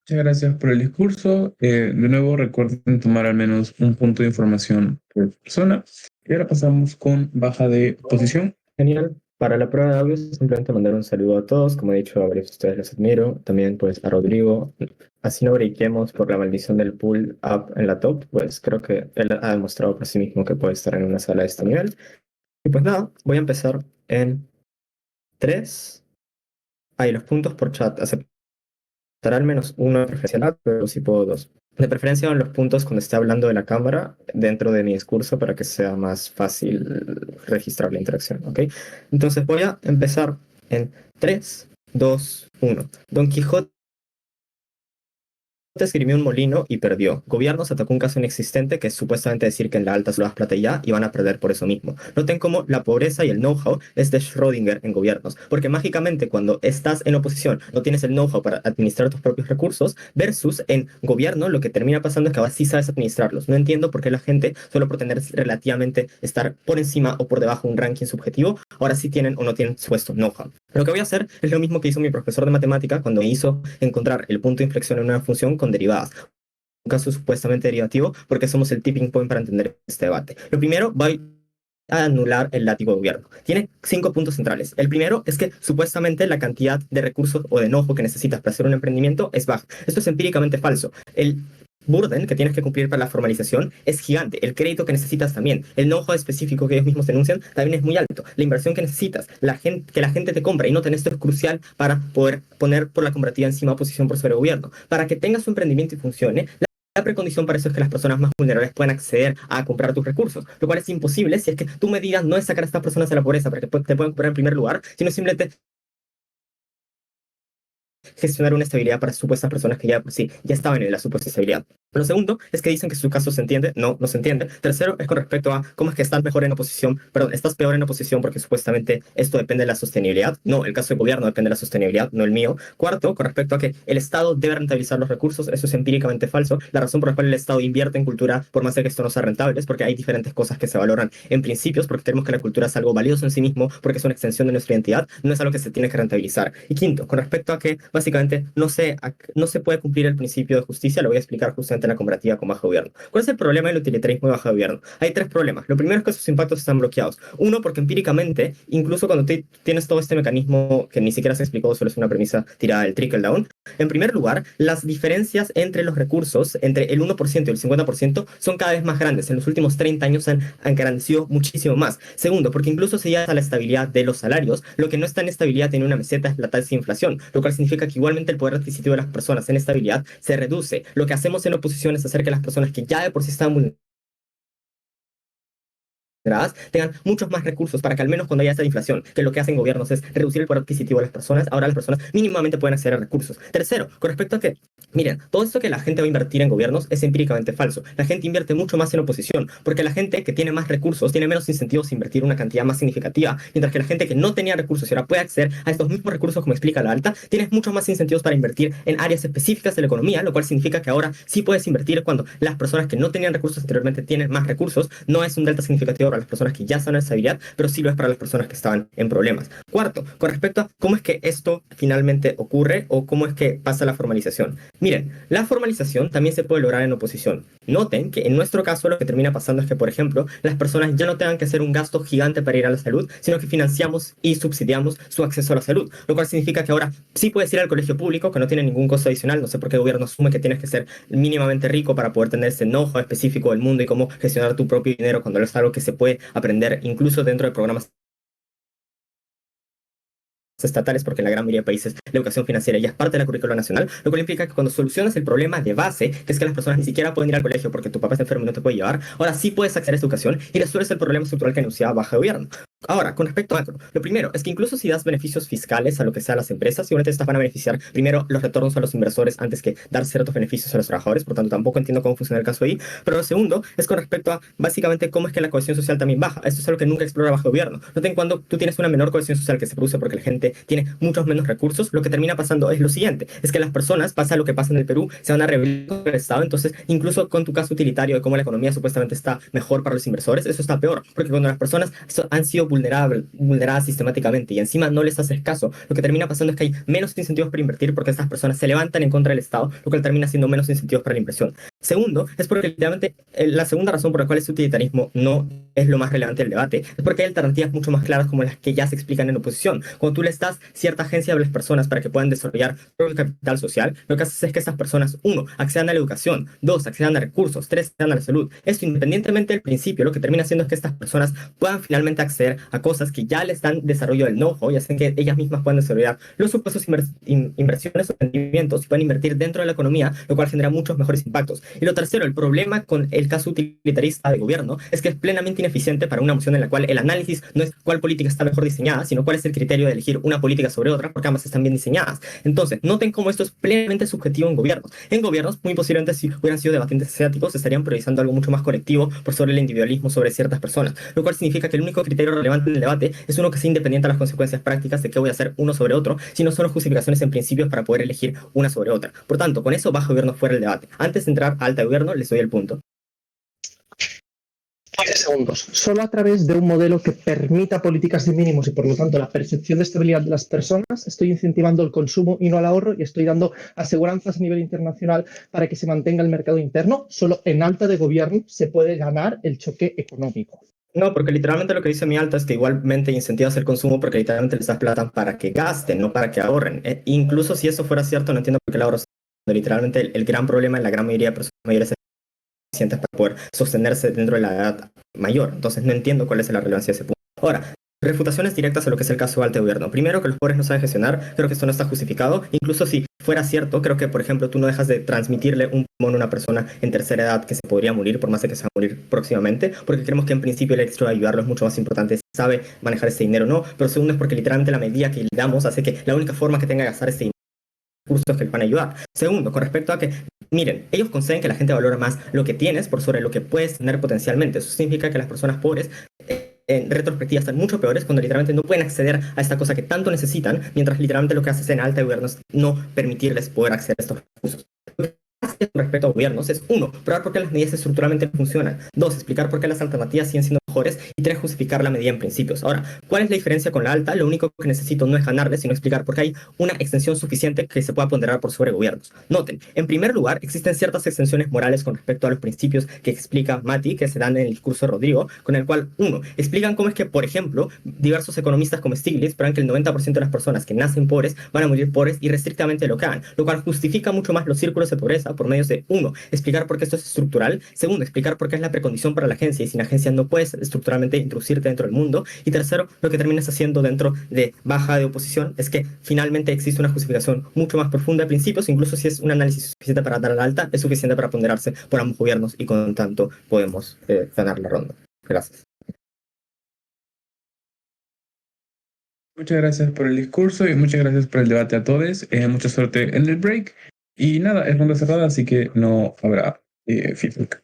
Muchas gracias por el discurso. De nuevo, recuerden tomar al menos un punto de información por persona. Y ahora pasamos con baja de posición. Genial. Para la prueba de audio, simplemente mandar un saludo a todos. Como he dicho, a varios de ustedes les admiro. También pues a Rodrigo, así no breakemos por la maldición del pull up en la top, pues creo que él ha demostrado por sí mismo que puede estar en una sala de este nivel. Y pues nada, voy a empezar en 3. Ahí los puntos por chat. Aceptará al menos uno de preferencia, pero si puedo 2. De preferencia en los puntos cuando esté hablando de la cámara dentro de mi discurso para que sea más fácil registrar la interacción, ¿ok? Entonces voy a empezar en 3, 2, 1. Don Quijote escribió un molino y perdió. Gobiernos atacó un caso inexistente que es supuestamente decir que en la alta solo das plata y ya, y van a perder por eso mismo. Noten cómo la pobreza y el know-how es de Schrödinger en gobiernos, porque mágicamente cuando estás en oposición no tienes el know-how para administrar tus propios recursos, versus en gobierno lo que termina pasando es que ahora sí sabes administrarlos. No entiendo por qué la gente, solo por tener relativamente estar por encima o por debajo de un ranking subjetivo, ahora sí tienen o no tienen supuesto know-how. Lo que voy a hacer es lo mismo que hizo mi profesor de matemática cuando me hizo encontrar el punto de inflexión en una función con derivadas. Un caso supuestamente derivativo, porque somos el tipping point para entender este debate. Lo primero, voy a anular el látigo de gobierno. Tiene 5 puntos centrales. El primero es que supuestamente la cantidad de recursos o de enojo que necesitas para hacer un emprendimiento es baja. Esto es empíricamente falso. El burden que tienes que cumplir para la formalización es gigante. El crédito que necesitas también. El know-how específico que ellos mismos denuncian también es muy alto. La inversión que necesitas, que la gente te compra y noten esto es crucial para poder poner por la comparativa encima oposición por sobre gobierno. Para que tengas su emprendimiento y funcione, la precondición para eso es que las personas más vulnerables puedan acceder a comprar tus recursos, lo cual es imposible si es que tu medida no es sacar a estas personas de la pobreza para que te puedan comprar en primer lugar, sino simplemente gestionar una estabilidad para supuestas personas que ya por sí ya estaban en la supuesta estabilidad. Lo segundo es que dicen que su caso se entiende. No, no se entiende. Tercero es con respecto a cómo es que estás mejor en oposición, perdón, estás peor en oposición porque supuestamente esto depende de la sostenibilidad. No, el caso del gobierno depende de la sostenibilidad, no el mío. Cuarto, con respecto a que el Estado debe rentabilizar los recursos, eso es empíricamente falso. La razón por la cual el Estado invierte en cultura, por más de que esto no sea rentable, es porque hay diferentes cosas que se valoran en principios, porque tenemos que la cultura es algo valioso en sí mismo, porque es una extensión de nuestra identidad, no es algo que se tiene que rentabilizar. Y quinto, con respecto a que básicamente no se puede cumplir el principio de justicia, lo voy a explicar justamente en la comparativa con bajo gobierno. ¿Cuál es el problema del utilitarismo de bajo gobierno? Hay 3 problemas. Lo primero es que sus impactos están bloqueados. Uno, porque empíricamente, incluso cuando tienes todo este mecanismo que ni siquiera se explicó, solo es una premisa tirada del trickle down. En primer lugar, las diferencias entre los recursos, entre el 1% y el 50%, son cada vez más grandes. En los últimos 30 años han engrandecido muchísimo más. Segundo, porque incluso se llega a la estabilidad de los salarios, lo que no está en estabilidad en una meseta es la tasa de inflación, lo cual significa que igualmente el poder adquisitivo de las personas en estabilidad se reduce. Lo que hacemos en oposición es hacer que las personas que ya de por sí están vulneradas tengan muchos más recursos para que al menos cuando haya esta inflación, que lo que hacen gobiernos es reducir el poder adquisitivo de las personas, ahora las personas mínimamente pueden acceder a recursos. Tercero, con respecto a que, miren, todo esto que la gente va a invertir en gobiernos es empíricamente falso. La gente invierte mucho más en oposición, porque la gente que tiene más recursos tiene menos incentivos a invertir una cantidad más significativa, mientras que la gente que no tenía recursos y ahora puede acceder a estos mismos recursos, como explica la alta, tienes muchos más incentivos para invertir en áreas específicas de la economía, lo cual significa que ahora sí puedes invertir cuando las personas que no tenían recursos anteriormente tienen más recursos. No es un delta significativo para las personas que ya están en estabilidad, pero sí lo es para las personas que estaban en problemas. Cuarto, con respecto a cómo es que esto finalmente ocurre o cómo es que pasa la formalización. Miren, la formalización también se puede lograr en oposición. Noten que en nuestro caso lo que termina pasando es que, por ejemplo, las personas ya no tengan que hacer un gasto gigante para ir a la salud, sino que financiamos y subsidiamos su acceso a la salud, lo cual significa que ahora sí puedes ir al colegio público, que no tiene ningún costo adicional. No sé por qué el gobierno asume que tienes que ser mínimamente rico para poder tener ese know-how específico del mundo y cómo gestionar tu propio dinero cuando es algo que se puede aprender incluso dentro de programas estatales, porque en la gran mayoría de países la educación financiera ya es parte de la currícula nacional, lo cual implica que cuando solucionas el problema de base, que es que las personas ni siquiera pueden ir al colegio porque tu papá está enfermo y no te puede llevar, ahora sí puedes acceder a esa educación y resuelves el problema estructural que anunciaba bajo gobierno. Ahora, con respecto a macro, lo primero es que incluso si das beneficios fiscales a lo que sea las empresas, seguramente estas van a beneficiar primero los retornos a los inversores antes que dar ciertos beneficios a los trabajadores, por tanto tampoco entiendo cómo funciona el caso ahí. Pero lo segundo es con respecto a básicamente cómo es que la cohesión social también baja. Esto es algo que nunca explora bajo gobierno. Noten cuando tú tienes una menor cohesión social que se produce porque la gente tiene muchos menos recursos, lo que termina pasando es lo siguiente, es que las personas, pasa lo que pasa en el Perú, se van a rebelar con el Estado. Entonces incluso con tu caso utilitario de cómo la economía supuestamente está mejor para los inversores, eso está peor, porque cuando las personas han sido vulneradas sistemáticamente y encima no les haces caso, lo que termina pasando es que hay menos incentivos para invertir porque estas personas se levantan en contra del Estado, lo cual termina siendo menos incentivos para la inversión. Segundo, es porque literalmente la segunda razón por la cual ese utilitarismo no es lo más relevante del debate es porque hay alternativas mucho más claras como las que ya se explican en oposición. Cuando tú les das cierta agencia a las personas para que puedan desarrollar todo el capital social, lo que haces es que estas personas, 1, accedan a la educación, 2, accedan a recursos, 3, accedan a la salud. Esto, independientemente del principio, lo que termina haciendo es que estas personas puedan finalmente acceder a cosas que ya les dan desarrollo del know-how y hacen que ellas mismas puedan desarrollar los supuestos inversiones o rendimientos y puedan invertir dentro de la economía, lo cual genera muchos mejores impactos. Y lo tercero, el problema con el caso utilitarista de gobierno es que es plenamente ineficiente para una moción en la cual el análisis no es cuál política está mejor diseñada, sino cuál es el criterio de elegir una política sobre otra, porque ambas están bien diseñadas. Entonces, noten cómo esto es plenamente subjetivo en gobiernos. En gobiernos, muy posiblemente, si hubieran sido debatientes asiáticos, estarían priorizando algo mucho más colectivo por sobre el individualismo sobre ciertas personas, lo cual significa que el único criterio relevante en el debate es uno que sea independiente a las consecuencias prácticas de qué voy a hacer uno sobre otro, sino solo justificaciones en principios para poder elegir una sobre otra. Por tanto, con eso, bajo gobierno fuera el debate. Antes de entrar a alta gobierno, les doy el punto. 15 segundos. Solo a través de un modelo que permita políticas de mínimos y por lo tanto la percepción de estabilidad de las personas, estoy incentivando el consumo y no el ahorro y estoy dando aseguranzas a nivel internacional para que se mantenga el mercado interno. Solo en alta de gobierno se puede ganar el choque económico. No, porque literalmente lo que dice mi alta es que igualmente incentivas el consumo porque literalmente les das plata para que gasten, no para que ahorren. Incluso si eso fuera cierto, no entiendo por qué el ahorro es literalmente el gran problema en la gran mayoría de personas mayores para poder sostenerse dentro de la edad mayor. Entonces no entiendo cuál es la relevancia de ese punto. Ahora, refutaciones directas a lo que es el caso de alto gobierno. Primero, que los pobres no saben gestionar. Creo que esto no está justificado. Incluso si fuera cierto, creo que, por ejemplo, tú no dejas de transmitirle un pulmón a una persona en tercera edad que se podría morir, por más de que se va a morir próximamente, porque creemos que en principio el hecho de ayudarlo es mucho más importante si sabe manejar ese dinero o no. Pero segundo es porque literalmente la medida que le damos hace que la única forma que tenga de gastar ese dinero recursos que le van a ayudar. Segundo, con respecto a que, miren, ellos conceden que la gente valora más lo que tienes por sobre lo que puedes tener potencialmente. Eso significa que las personas pobres en retrospectiva están mucho peores cuando literalmente no pueden acceder a esta cosa que tanto necesitan, mientras literalmente lo que haces en alta de gobierno es no permitirles poder acceder a estos recursos. Con respecto a gobiernos es 1, probar por qué las medidas estructuralmente funcionan, 2, explicar por qué las alternativas siguen siendo mejores y 3, justificar la medida en principios. Ahora, ¿cuál es la diferencia con la alta? Lo único que necesito no es ganarle, sino explicar por qué hay una extensión suficiente que se pueda ponderar por sobre gobiernos. Noten, en primer lugar, existen ciertas extensiones morales con respecto a los principios que explica Mati, que se dan en el discurso de Rodrigo, con el cual, 1, explican cómo es que, por ejemplo, diversos economistas como Stiglitz esperan que el 90% de las personas que nacen pobres van a morir pobres y restrictamente lo que hagan, lo cual justifica mucho más los círculos de pobreza por medios de, 1, explicar por qué esto es estructural, segundo, explicar por qué es la precondición para la agencia y sin agencia no puedes estructuralmente introducirte dentro del mundo, y tercero, lo que terminas haciendo dentro de baja de oposición es que finalmente existe una justificación mucho más profunda de principios, incluso si es un análisis suficiente para dar a la alta, es suficiente para ponderarse por ambos gobiernos y con tanto podemos ganar la ronda. Gracias. Muchas gracias por el discurso y muchas gracias por el debate a todos. Mucha suerte en el break. Y nada, es ronda cerrada, así que no habrá feedback.